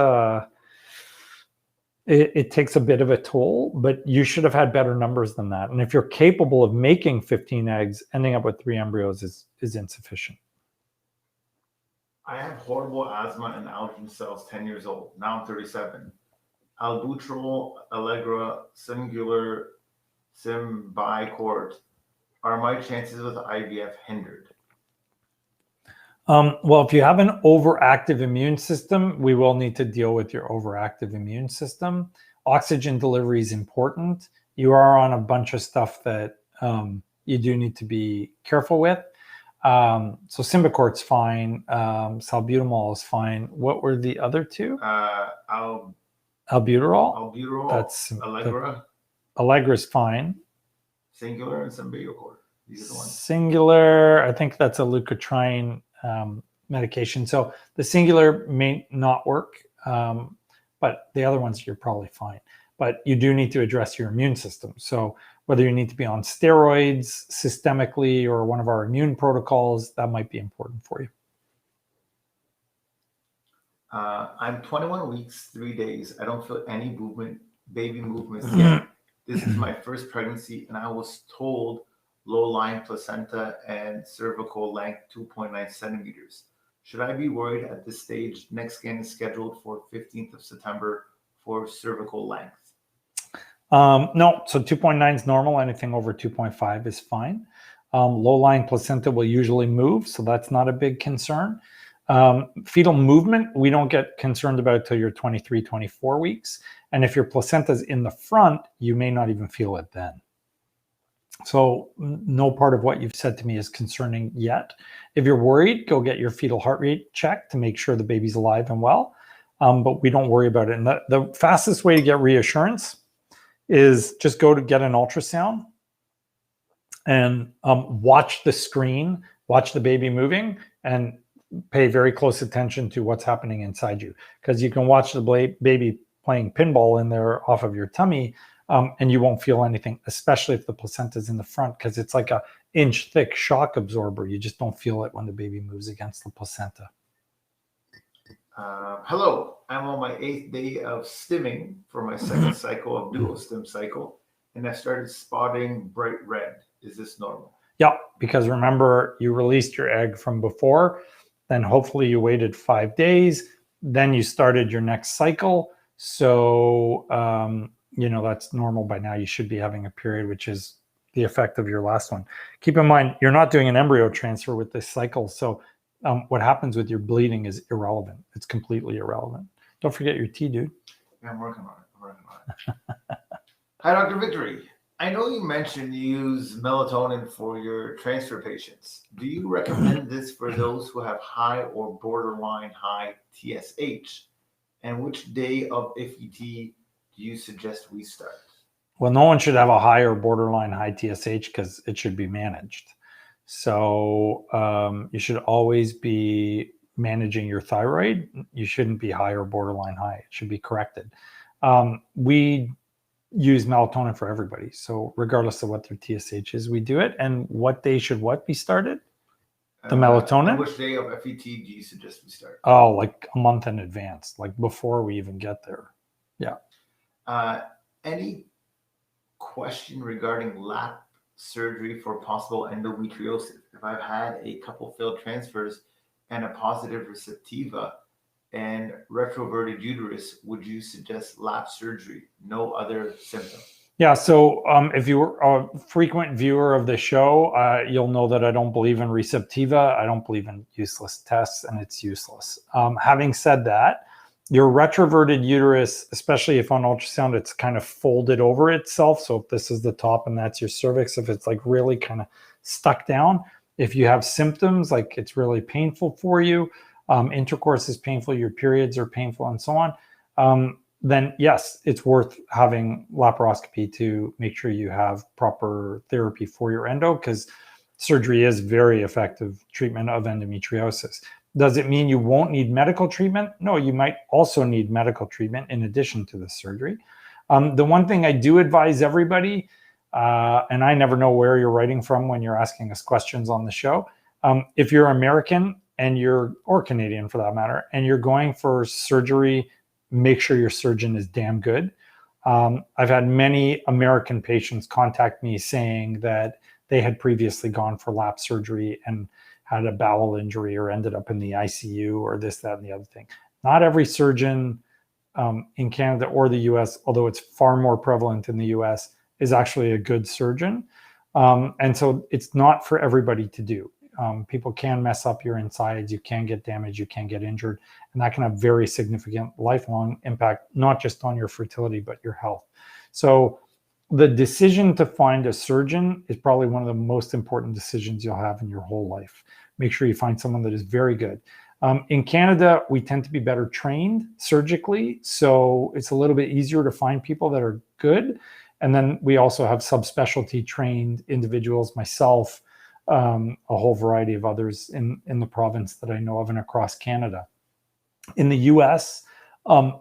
it takes a bit of a toll, but you should have had better numbers than that. And if you're capable of making 15 eggs, ending up with 3 embryos is insufficient. I have horrible asthma and allergen cells, 10 years old. Now I'm 37. Albuterol, Allegra, Singular, Symbicort. Are my chances with IVF hindered? Well, if you have an overactive immune system, we will need to deal with your overactive immune system. Oxygen delivery is important. You are on a bunch of stuff that you do need to be careful with. So Symbicort's fine. Salbutamol is fine. What were the other two? Albuterol. Albuterol. That's Allegra. Allegra's fine. Singular and Symbicort. These are the ones. Singular, I think that's a leukotriene medication. So the Singular may not work, but the other ones you're probably fine. But you do need to address your immune system. So whether you need to be on steroids systemically or one of our immune protocols, that might be important for you. I'm 21 weeks, 3 days. I don't feel any baby movements yet. This is my first pregnancy, and I was told low-lying placenta and cervical length 2.9 centimeters. Should I be worried at this stage? Next scan is scheduled for 15th of September for cervical length. No, so 2.9 is normal. Anything over 2.5 is fine. Low-lying placenta will usually move, so that's not a big concern. Fetal movement, we don't get concerned about till you're 23, 24 weeks. And if your placenta is in the front, you may not even feel it then. So no part of what you've said to me is concerning yet. If you're worried, go get your fetal heart rate checked to make sure the baby's alive and well. But we don't worry about it. And the fastest way to get reassurance is just go to get an ultrasound and watch the screen, watch the baby moving, and pay very close attention to what's happening inside you. Because you can watch the baby playing pinball in there off of your tummy, and you won't feel anything, especially if the placenta is in the front, because it's like an inch thick shock absorber. You just don't feel it when the baby moves against the placenta. Hello, I'm on my 8th day of stimming for my second cycle of dual stim cycle, and I started spotting bright red. Is this normal? Yeah, because remember, you released your egg from before, then hopefully you waited 5 days, then you started your next cycle. So, that's normal by now. You should be having a period, which is the effect of your last one. Keep in mind, you're not doing an embryo transfer with this cycle. So what happens with your bleeding is irrelevant. It's completely irrelevant. Don't forget your tea, dude. Yeah, I'm working on it. Hi, Dr. Victory. I know you mentioned you use melatonin for your transfer patients. Do you recommend this for those who have high or borderline high TSH? And which day of FET do you suggest we start? Well, no one should have a high or borderline high TSH because it should be managed. So you should always be managing your thyroid. You shouldn't be high or borderline high. It should be corrected. We use melatonin for everybody. So regardless of what their TSH is, we do it. And what day should what be started? The melatonin? And which day of FET do you suggest we start? Oh, like a month in advance, like before we even get there. Yeah. Any question regarding lap surgery for possible endometriosis? If I've had a couple failed transfers and a positive receptiva and retroverted uterus, would you suggest lap surgery? No other symptom? Yeah, so if you were a frequent viewer of the show, you'll know that I don't believe in receptiva. I don't believe in useless tests, and it's useless. Having said that, your retroverted uterus, especially if on ultrasound, it's kind of folded over itself. So if this is the top and that's your cervix, if it's like really kind of stuck down, if you have symptoms, like it's really painful for you, intercourse is painful, your periods are painful, and so on, then yes, it's worth having laparoscopy to make sure you have proper therapy for your endo, because surgery is very effective treatment of endometriosis. Does it mean you won't need medical treatment? No, you might also need medical treatment in addition to the surgery. The one thing I do advise everybody, and I never know where you're writing from when you're asking us questions on the show. If you're American or Canadian for that matter, and you're going for surgery, make sure your surgeon is damn good. I've had many American patients contact me saying that they had previously gone for lap surgery and had a bowel injury or ended up in the ICU or this, that, and the other thing. Not every surgeon in Canada or the US, although it's far more prevalent in the US, is actually a good surgeon. And so it's not for everybody to do. People can mess up your insides, you can get damaged, you can get injured, and that can have very significant lifelong impact, not just on your fertility, but your health. So the decision to find a surgeon is probably one of the most important decisions you'll have in your whole life. Make sure you find someone that is very good. In Canada, we tend to be better trained surgically, so it's a little bit easier to find people that are good. And then we also have subspecialty trained individuals, myself, a whole variety of others in the province that I know of and across Canada. In the US,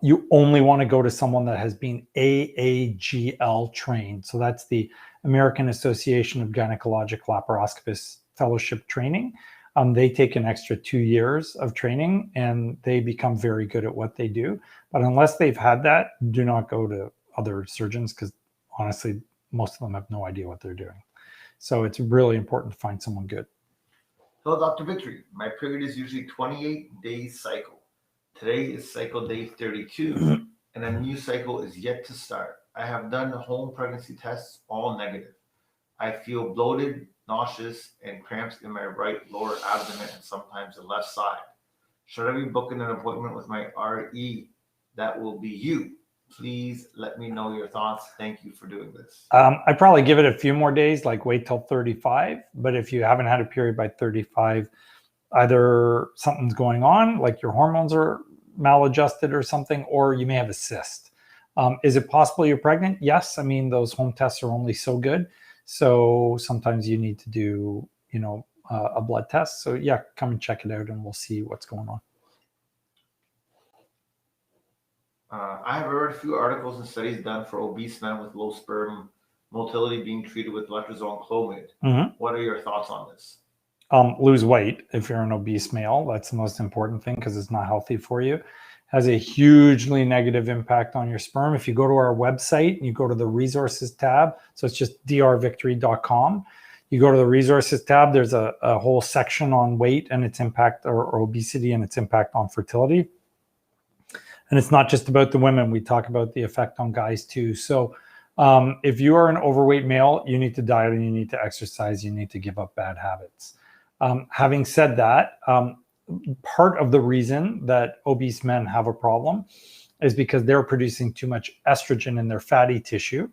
you only want to go to someone that has been AAGL trained. So that's the American Association of Gynecologic Laparoscopists Fellowship Training. They take an extra 2 years of training and they become very good at what they do. But unless they've had that, do not go to other surgeons, because honestly, most of them have no idea what they're doing. So it's really important to find someone good. Hello, Dr. Victory. My period is usually 28 days cycle. Today is cycle day 32, and a new cycle is yet to start. I have done the home pregnancy tests, all negative. I feel bloated, nauseous, and cramps in my right lower abdomen and sometimes the left side. Should I be booking an appointment with my RE? That will be you. Please let me know your thoughts. Thank you for doing this. I'd probably give it a few more days, like wait till 35. But if you haven't had a period by 35, either something's going on, like your hormones are maladjusted or something, or you may have a cyst. Is it possible you're pregnant? Yes. I mean, those home tests are only so good. So sometimes you need to do, a blood test. So yeah, come and check it out and we'll see what's going on. I have read a few articles and studies done for obese men with low sperm motility being treated with letrozole and clomid. Mm-hmm. What are your thoughts on this? Lose weight if you're an obese male. That's the most important thing, because it's not healthy for you. Has a hugely negative impact on your sperm. If you go to our website and you go to the resources tab, so it's just drvictory.com. You go to the resources tab, there's a whole section on weight and its impact, or obesity and its impact on fertility. And it's not just about the women. We talk about the effect on guys too. So if you are an overweight male, you need to diet and you need to exercise. You need to give up bad habits. Having said that, part of the reason that obese men have a problem is because they're producing too much estrogen in their fatty tissue,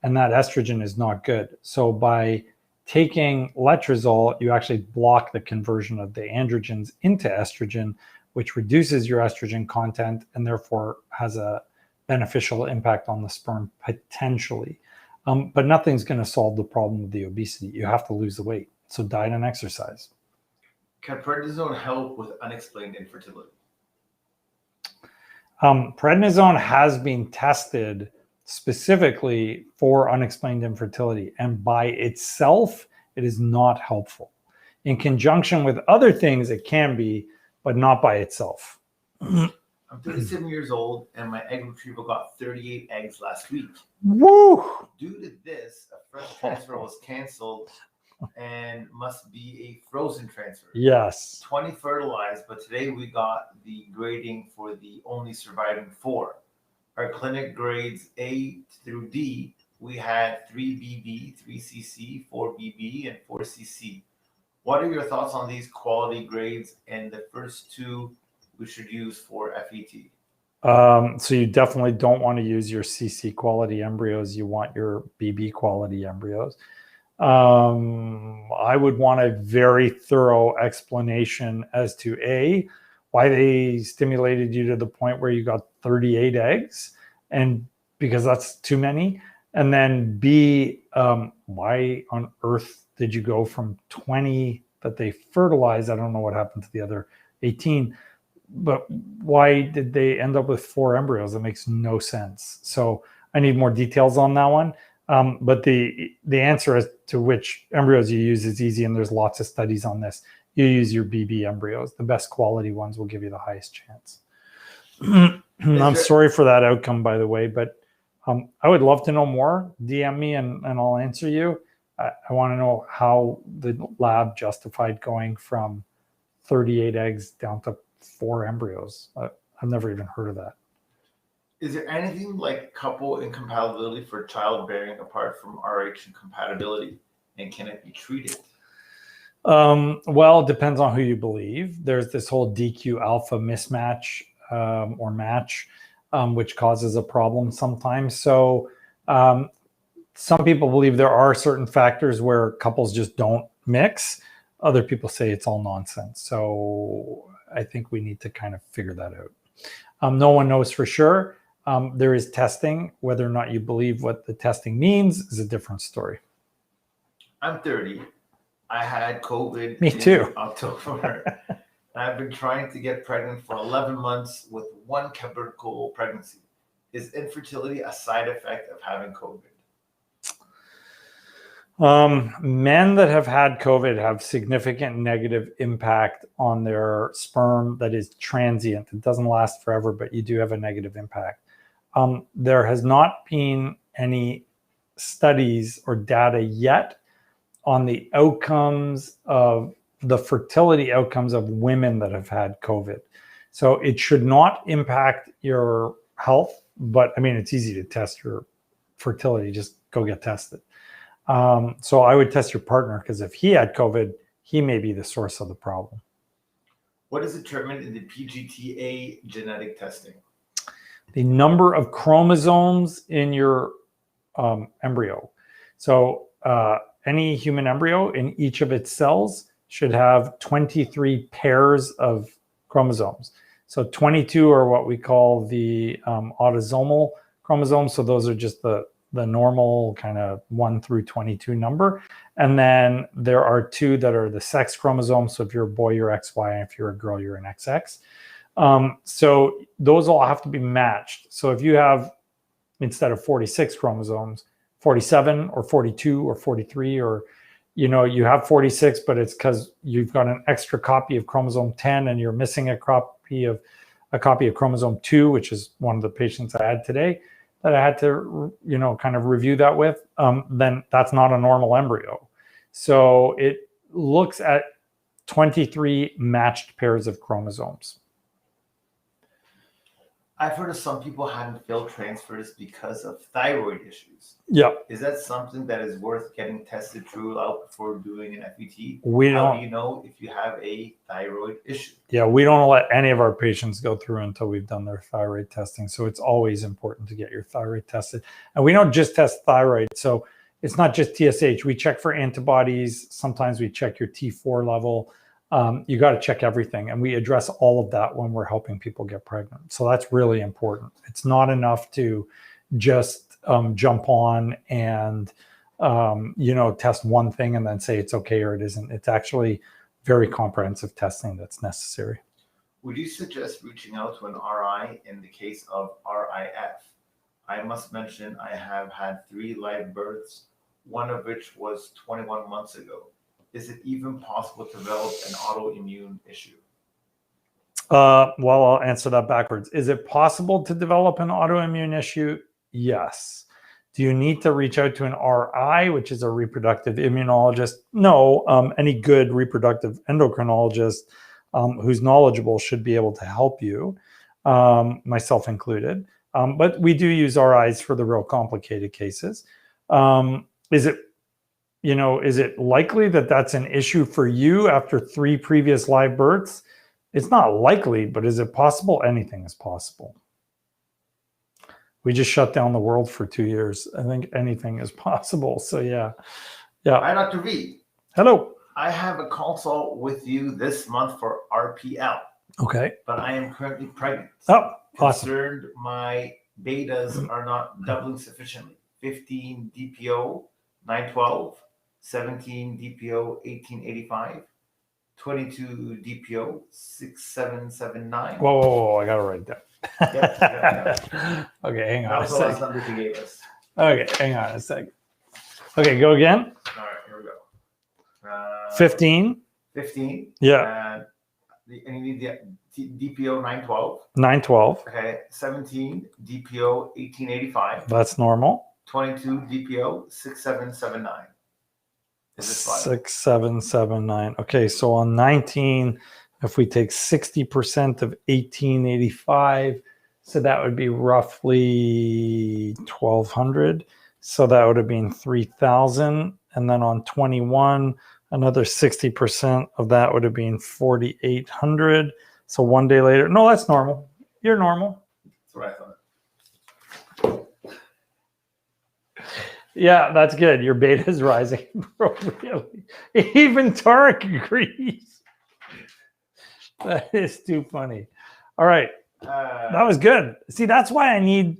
and that estrogen is not good. So by taking letrozole, you actually block the conversion of the androgens into estrogen, which reduces your estrogen content and therefore has a beneficial impact on the sperm potentially. But nothing's going to solve the problem of the obesity. You have to lose the weight. So diet and exercise. Can prednisone help with unexplained infertility? Prednisone has been tested specifically for unexplained infertility, and by itself, it is not helpful. In conjunction with other things, it can be, but not by itself. I'm 37 years old, and my egg retrieval got 38 eggs last week. Woo! Due to this, a fresh transfer was canceled and must be a frozen transfer. Yes. 20 fertilized, but today we got the grading for the only surviving 4. Our clinic grades A through D. We had 3 BB, 3 CC, 4 BB, and 4 CC. What are your thoughts on these quality grades and the first 2 we should use for FET? So you definitely don't want to use your CC quality embryos. You want your BB quality embryos. I would want a very thorough explanation as to A, why they stimulated you to the point where you got 38 eggs, and because that's too many. And then B, why on earth did you go from 20 that they fertilized? I don't know what happened to the other 18, but why did they end up with 4 embryos? That makes no sense. So I need more details on that one. But the answer as to which embryos you use is easy, and there's lots of studies on this. You use your BB embryos. The best quality ones will give you the highest chance. I'm sorry for that outcome, by the way, but I would love to know more. DM me and I'll answer you. I want to know how the lab justified going from 38 eggs down to 4 embryos. I've never even heard of that. Is there anything like couple incompatibility for childbearing apart from RH incompatibility, and can it be treated? Well, it depends on who you believe. There's this whole DQ alpha mismatch or match, which causes a problem sometimes. So some people believe there are certain factors where couples just don't mix. Other people say it's all nonsense. So I think we need to kind of figure that out. No one knows for sure. There is testing. Whether or not you believe what the testing means is a different story. I'm 30. I had COVID Me too. in October. I've been trying to get pregnant for 11 months with one chemical pregnancy. Is infertility a side effect of having COVID? Men that have had COVID have significant negative impact on their sperm that is transient. It doesn't last forever, but you do have a negative impact. There has not been any studies or data yet on the outcomes of the fertility outcomes of women that have had COVID. So it should not impact your health, but I mean, it's easy to test your fertility. Just go get tested. So I would test your partner, because if he had COVID, he may be the source of the problem. What is determined in the PGTA genetic testing? The number of chromosomes in your embryo. So any human embryo in each of its cells should have 23 pairs of chromosomes. So 22 are what we call the autosomal chromosomes. So those are just the normal kind of 1 through 22 number. And then there are 2 that are the sex chromosomes. So if you're a boy, you're XY, and if you're a girl, you're an XX. So those all have to be matched. So if you have, instead of 46 chromosomes, 47 or 42 or 43, or you have 46, but it's because you've got an extra copy of chromosome 10 and you're missing a copy of chromosome 2, which is one of the patients I had today that I had to kind of review that with, then that's not a normal embryo. So it looks at 23 matched pairs of chromosomes. I've heard of some people having failed transfers because of thyroid issues. Yeah. Is that something that is worth getting tested through out before doing an FET? How do you know if you have a thyroid issue? Yeah, we don't let any of our patients go through until we've done their thyroid testing. So it's always important to get your thyroid tested. And we don't just test thyroid. So it's not just TSH. We check for antibodies. Sometimes we check your T4 level. You got to check everything. And we address all of that when we're helping people get pregnant. So that's really important. It's not enough to just jump on and, test one thing and then say it's okay or it isn't. It's actually very comprehensive testing that's necessary. Would you suggest reaching out to an RI in the case of RIF? I must mention I have had 3 live births, one of which was 21 months ago. Is it even possible to develop an autoimmune issue? Well, I'll answer that backwards. Is it possible to develop an autoimmune issue? Yes. Do you need to reach out to an RI, which is a reproductive immunologist? No. Any good reproductive endocrinologist who's knowledgeable should be able to help you, myself included. But we do use RIs for the real complicated cases. Is it likely that that's an issue for you after 3 previous live births? It's not likely, but is it possible? Anything is possible. We just shut down the world for 2 years. I think anything is possible. So yeah. Hi, Dr. V. Hello. I have a consult with you this month for RPL. Okay. But I am currently pregnant. Oh, awesome. Concerned my betas are not doubling sufficiently. 15 DPO 912, 17 DPO 1885, 22 DPO 6779. Whoa, I gotta write that. Yep. Okay, hang on That a was the last second. number you gave us. Okay, hang on a second. Okay, go again. All right, here we go. 15. 15. Yeah. And you need the DPO 912. 912. Okay. 17 DPO 1885. That's normal. 22 DPO 6779. Is this viable? 6779. Okay, so on 19, if we take 60% of 1885, so that would be roughly 1200. So that would have been 3000. And then on 21, Another 60% of that would have been 4,800. So 1 day later. No, that's normal. You're normal. That's what I thought. Yeah, that's good. Your beta is rising appropriately. Even Tarek agrees. That is too funny. All right. That was good. See, that's why I need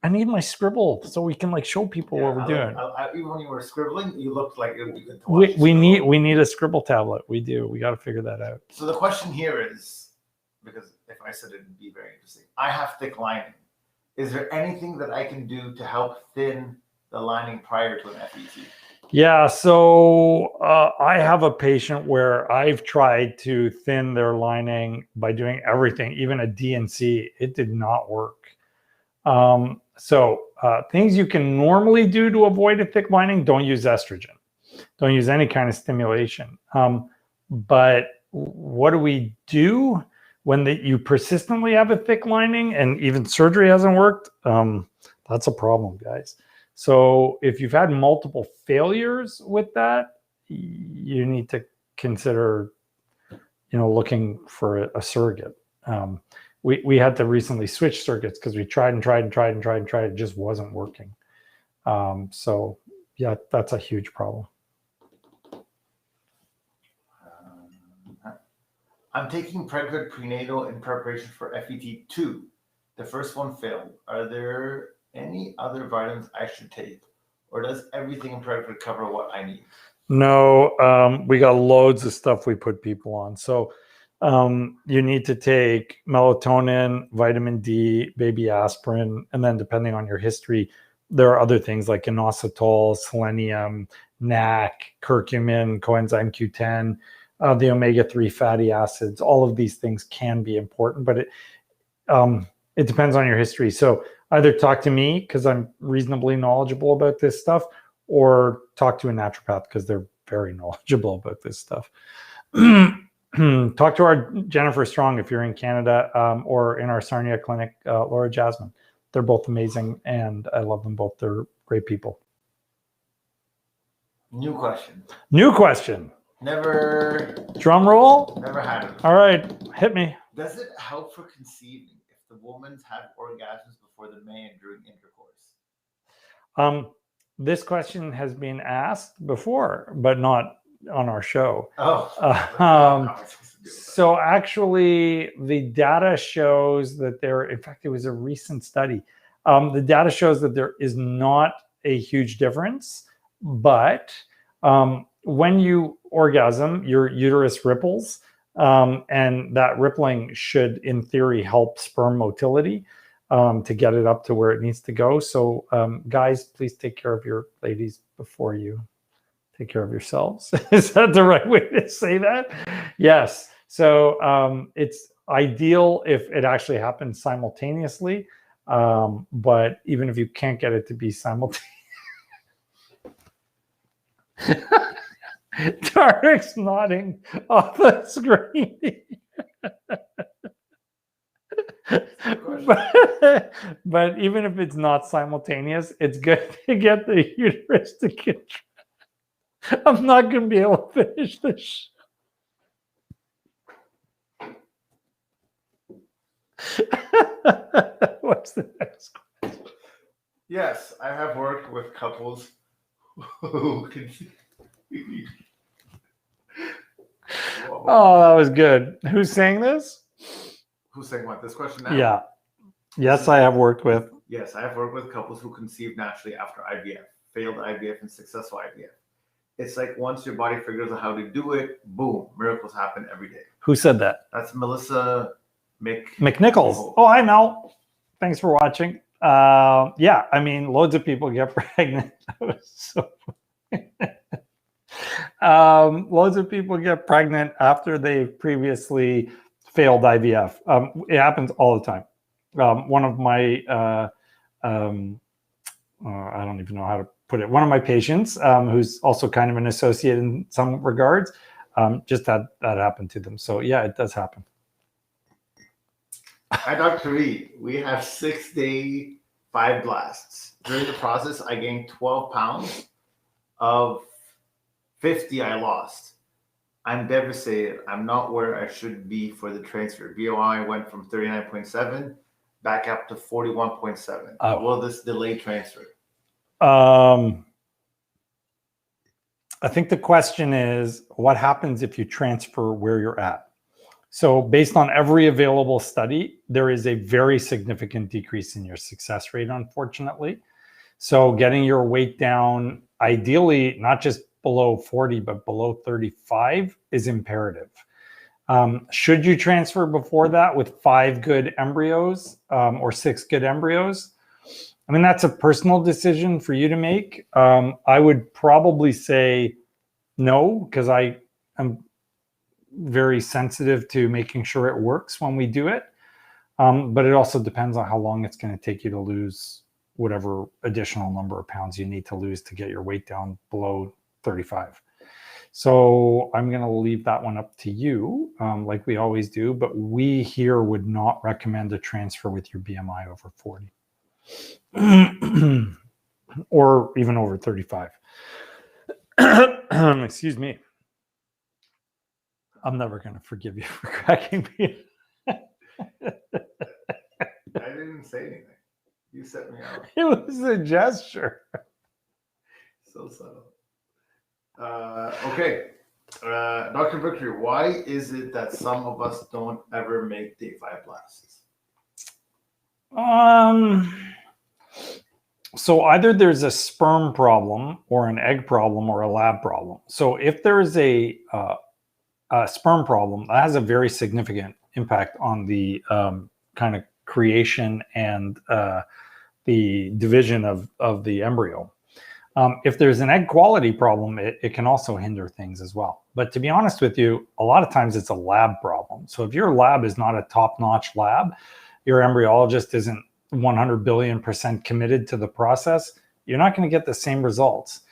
my scribble so we can like show people what we're doing. Even when you were scribbling, you looked like it would be good to watch. We need a scribble tablet. We do. We got to figure that out. So the question here is, because if I said it, it'd be very interesting. I have thick lining. Is there anything that I can do to help thin the lining prior to an FET? Yeah, so I have a patient where I've tried to thin their lining by doing everything, even a DNC. It did not work. So things you can normally do to avoid a thick lining: don't use estrogen, don't use any kind of stimulation. But what do we do when you persistently have a thick lining and even surgery hasn't worked? That's a problem, guys. So if you've had multiple failures with that, you need to consider, looking for a surrogate. We had to recently switch surrogates because we tried. It just wasn't working. So yeah, that's a huge problem. I'm taking Predgood prenatal in preparation for FET2. The first one failed. Are there any other vitamins I should take, or does everything in Predgood cover what I need? No, we got loads of stuff we put people on. So you need to take melatonin, vitamin D, baby aspirin, and then depending on your history, there are other things like inositol, selenium, NAC, curcumin, coenzyme Q10, the omega-3 fatty acids. All of these things can be important, but it depends on your history. So either talk to me because I'm reasonably knowledgeable about this stuff, or talk to a naturopath because they're very knowledgeable about this stuff. Talk to our Jennifer Strong if you're in Canada, or in our Sarnia clinic, Laura Jasmine. They're both amazing, and I love them both. They're great people. New question. Never. Drum roll. Never had it. All right, hit me. Does it help for conceiving if the woman's had orgasms before the man during intercourse? This question has been asked before, but not on our show. So actually, the data shows that in fact, it was a recent study. The data shows that there is not a huge difference, but when you orgasm, your uterus ripples, and that rippling should, in theory, help sperm motility to get it up to where it needs to go. So guys, please take care of your ladies before you take care of yourselves. Is that the right way to say that? Yes. So it's ideal if it actually happens simultaneously. But even if you can't get it to be simultaneous, Tarek's nodding off the screen. but even if it's not simultaneous, it's good to get the uterus to contract. I'm not going to be able to finish this. What's the next question? Yes, I have worked with couples who can. Oh, that was good. Who's saying this? Who's saying what? This question now? Yeah. Yes, I have worked with. Yes, I have worked with couples who conceive naturally after IVF, failed IVF, and successful IVF. It's like once your body figures out how to do it, boom, miracles happen every day. Who said that? That's Melissa McNichols. Oh, hi, Mel. Thanks for watching. Yeah, I mean, loads of people get pregnant. Loads of people get pregnant after they've previously failed IVF. It happens all the time. One of my, I don't even know how to put it. One of my patients, who's also kind of an associate in some regards, just had that happen to them. So yeah, it does happen. Hi, Dr. Reed. We have 6-day 5 blasts. During the process, I gained 12 pounds of 50 I lost. I'm devastated. I'm not where I should be for the transfer. BOI went from 39.7 back up to 41.7. Will this delay transfer? I think the question is, what happens if you transfer where you're at? So based on every available study, there is a very significant decrease in your success rate, unfortunately. So getting your weight down, ideally, not just below 40, but below 35 is imperative. Should you transfer before that with 5 good embryos or 6 good embryos? I mean, that's a personal decision for you to make. I would probably say no, because I am very sensitive to making sure it works when we do it. But it also depends on how long it's going to take you to lose whatever additional number of pounds you need to lose to get your weight down below 35. So I'm going to leave that one up to you, like we always do. But we here would not recommend a transfer with your BMI over 40 or even over 35. Excuse me. I'm never going to forgive you for cracking me. I didn't say anything. You set me out. It was a gesture. So subtle. Okay. Dr. Victory, why is it that some of us don't ever make day 5 blasts? So either there's a sperm problem or an egg problem or a lab problem. So if there's a sperm problem, that has a very significant impact on the kind of creation and the division of the embryo. If there's an egg quality problem, it can also hinder things as well. But to be honest with you, a lot of times it's a lab problem. So if your lab is not a top-notch lab, your embryologist isn't 100 billion% committed to the process, you're not going to get the same results.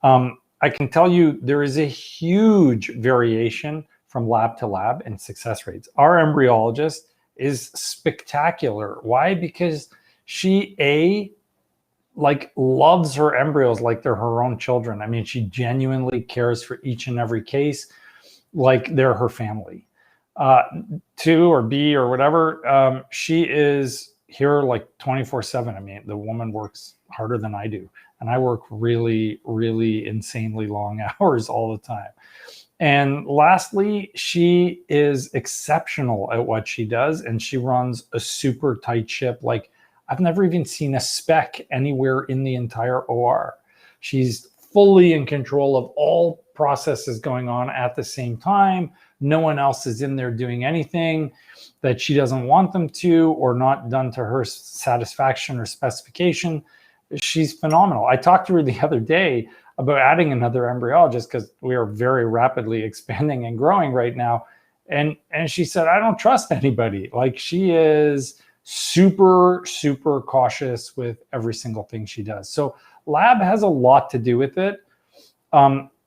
I can tell you there is a huge variation from lab to lab in success rates. Our embryologist is spectacular. Why? Because she loves her embryos like they're her own children. I mean, she genuinely cares for each and every case like they're her family. 2 or B or whatever, she is here like 24/7. I mean, the woman works harder than I do. And I work really, really insanely long hours all the time. And lastly, she is exceptional at what she does. And she runs a super tight ship. Like, I've never even seen a speck anywhere in the entire OR. She's fully in control of all processes going on at the same time. No one else is in there doing anything that she doesn't want them to or not done to her satisfaction or specification. She's phenomenal. I talked to her the other day about adding another embryologist because we are very rapidly expanding and growing right now. And she said, I don't trust anybody. Like, she is super, super cautious with every single thing she does. So lab has a lot to do with it.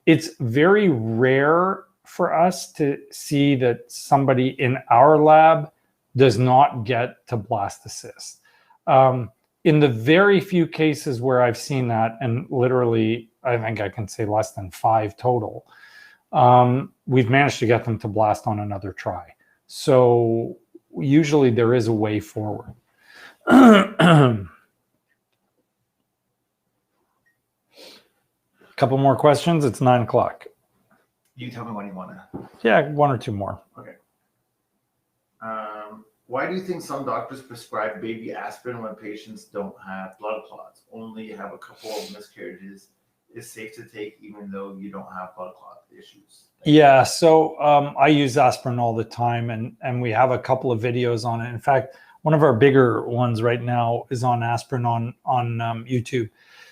It's very rare for us to see that somebody in our lab does not get to blast the cyst. In the very few cases where I've seen that, and literally, I think I can say less than 5 total, we've managed to get them to blast on another try. So usually there is a way forward. Couple more questions. It's 9 o'clock. You tell me when you want to. Yeah, 1 or 2 more. Okay. Why do you think some doctors prescribe baby aspirin when patients don't have blood clots, only have a couple of miscarriages? Is safe to take even though you don't have blood clot issues? Yeah, so I use aspirin all the time, and we have a couple of videos on it. In fact, one of our bigger ones right now is on aspirin on YouTube.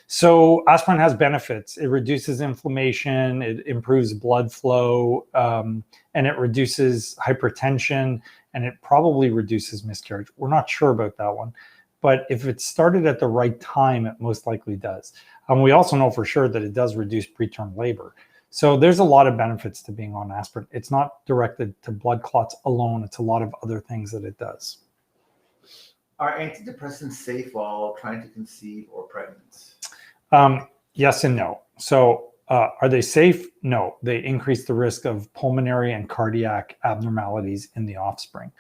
So aspirin has benefits. It reduces inflammation, it improves blood flow, and it reduces hypertension, and it probably reduces miscarriage. We're not sure about that one, but if it's started at the right time, it most likely does. We also know for sure that it does reduce preterm labor. So there's a lot of benefits to being on aspirin. It's not directed to blood clots alone. It's a lot of other things that it does. Are antidepressants safe while trying to conceive or pregnant? Yes and no. So Are they safe? No, they increase the risk of pulmonary and cardiac abnormalities in the offspring.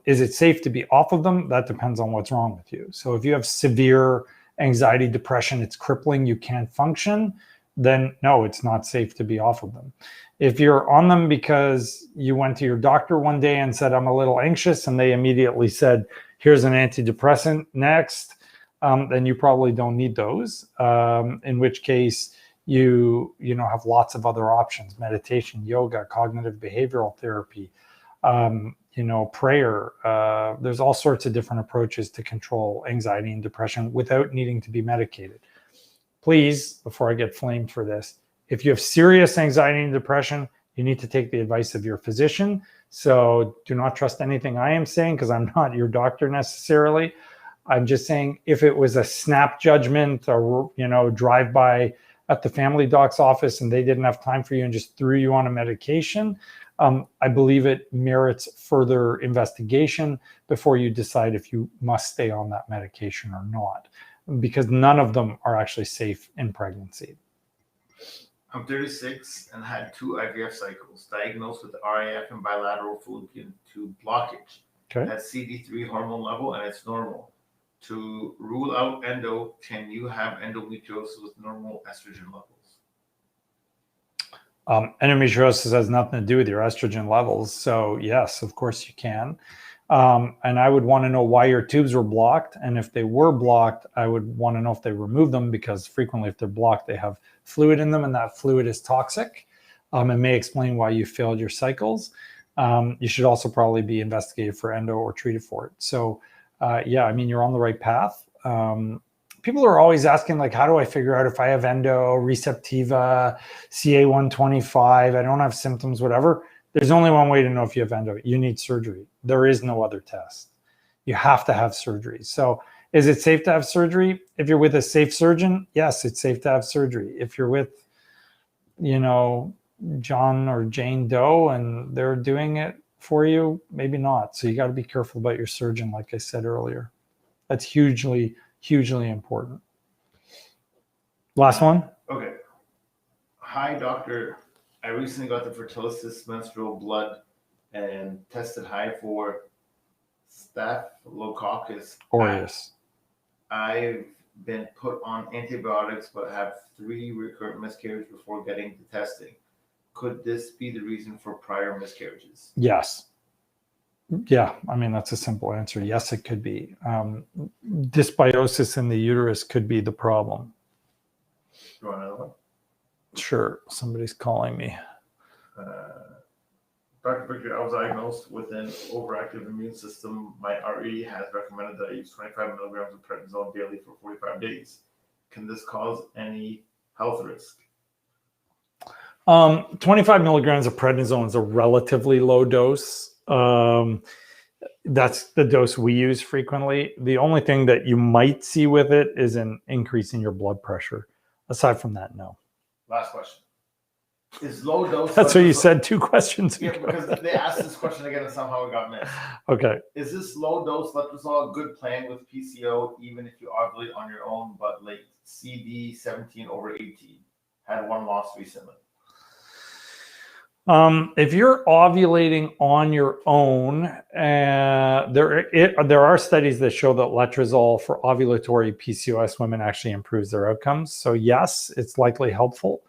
Is it safe to be off of them? That depends on what's wrong with you. So if you have severe anxiety, depression, it's crippling, you can't function, then no, it's not safe to be off of them. If you're on them because you went to your doctor one day and said, I'm a little anxious, and they immediately said, here's an antidepressant next, then you probably don't need those. In which case, you have lots of other options: meditation, yoga, cognitive behavioral therapy, prayer. There's all sorts of different approaches to control anxiety and depression without needing to be medicated. Please, before I get flamed for this, if you have serious anxiety and depression, you need to take the advice of your physician. So do not trust anything I am saying, because I'm not your doctor necessarily. I'm just saying, if it was a snap judgment or, drive-by at the family doc's office and they didn't have time for you and just threw you on a medication, I believe it merits further investigation before you decide if you must stay on that medication or not, because none of them are actually safe in pregnancy. I'm 36 and had 2 IVF cycles, diagnosed with RIF and bilateral fallopian tube blockage. Okay. At CD3 hormone level, and it's normal. To rule out endo, can you have endometriosis with normal estrogen levels? Endometriosis has nothing to do with your estrogen levels. So yes, of course you can. And I would want to know why your tubes were blocked. And if they were blocked, I would want to know if they removed them, because frequently if they're blocked, they have fluid in them, and that fluid is toxic. It may explain why you failed your cycles. You should also probably be investigated for endo or treated for it. So you're on the right path. People are always asking, like, how do I figure out if I have endo, receptiva, CA125, I don't have symptoms, whatever. There's only one way to know if you have endo. You need surgery. There is no other test. You have to have surgery. So is it safe to have surgery? If you're with a safe surgeon, yes, it's safe to have surgery. If you're with, John or Jane Doe and they're doing it for you, maybe not. So you got to be careful about your surgeon, like I said earlier. That's hugely, hugely important. Last one. Okay. Hi, doctor. I recently got the Fertility menstrual blood and tested high for Staphylococcus aureus. I've been put on antibiotics, but have 3 recurrent miscarriages before getting to testing. Could this be the reason for prior miscarriages? Yes. Yeah, that's a simple answer. Yes, it could be. Dysbiosis in the uterus could be the problem. You want another one? Sure. Somebody's calling me. Dr. Victor, I was diagnosed with an overactive immune system. My RE has recommended that I use 25 milligrams of prednisone daily for 45 days. Can this cause any health risk? 25 milligrams of prednisone is a relatively low dose. That's the dose we use frequently. The only thing that you might see with it is an increase in your blood pressure. Aside from that, no. Last question. Is low dose... That's what you said 2 questions ago. Yeah, because they asked this question again and somehow it got missed. Okay. Is this low dose letrozole a good plan with PCO, even if you ovulate on your own, but like CD 17/18? Had 1 loss recently. If you're ovulating on your own, there are studies that show that letrozole for ovulatory PCOS women actually improves their outcomes. So yes, it's likely helpful,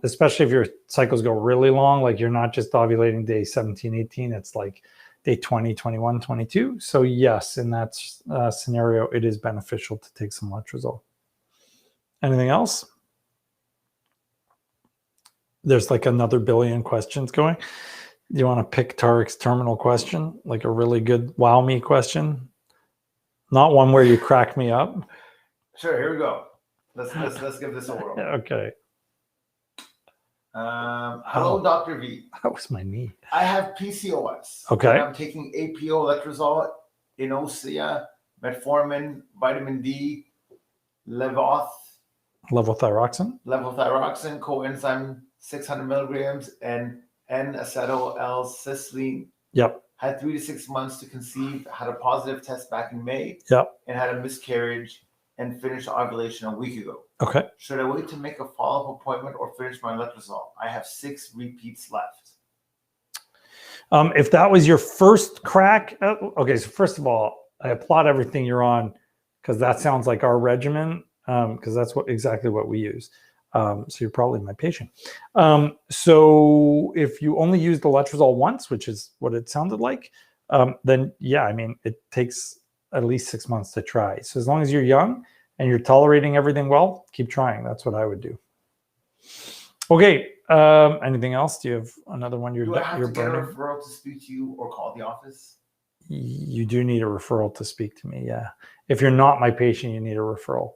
especially if your cycles go really long, like you're not just ovulating day 17, 18, it's like day 20, 21, 22. So yes, in that scenario, it is beneficial to take some letrozole. Anything else? There's like another billion questions going. Do you want to pick Tarek's terminal question? Like a really good wow me question? Not one where you crack me up? Sure, here we go. Let's give this a whirl. Okay. Hello, Dr. V. That was my knee. I have PCOS. Okay. I'm taking APO, letrozole, inosea, metformin, vitamin D, levothyroxine, coenzyme 600 milligrams, and N-acetyl-L-cysteine. Yep. Had 3 to 6 months to conceive, had a positive test back in May. Yep. And had a miscarriage and finished ovulation a week ago. Okay. Should I wait to make a follow-up appointment or finish my letrozole? I have 6 repeats left. If that was your first crack, okay. So first of all, I applaud everything you're on because that sounds like our regimen. Because that's exactly what we use. So you're probably my patient. So if you only use the letrozole once, which is what it sounded like, then yeah, I mean, it takes at least 6 months to try. So as long as you're young and you're tolerating everything well, keep trying. That's what I would do. Okay. Anything else? Do you have another one? Do I have to get a burning? referral to speak to you or call the office? You do need a referral to speak to me. Yeah. If you're not my patient, you need a referral.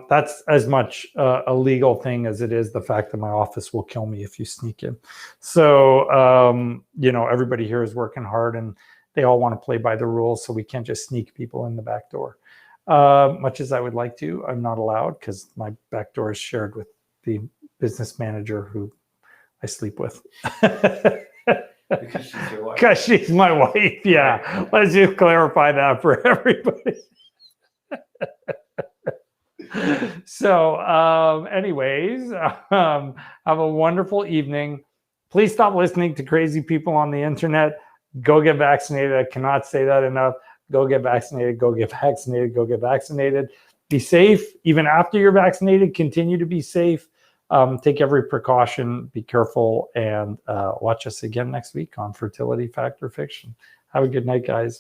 That's as much a legal thing as it is the fact that my office will kill me if you sneak in. So, you know, everybody here is working hard and they all want to play by the rules. So we can't just sneak people in the back door. Much as I would like to, I'm not allowed because my back door is shared with the business manager who I sleep with. Because she's your wife. Because she's my wife. Yeah. Right. Let's just clarify that for everybody. So anyways, have a wonderful evening. Please stop listening to crazy people on the internet. Go get vaccinated. I cannot say that enough. Go get vaccinated. Go get vaccinated. Go get vaccinated. Be safe. Even after you're vaccinated, continue to be safe. Take every precaution. Be careful. And watch us again next week on Fertility, Fact or Fiction. Have a good night, guys.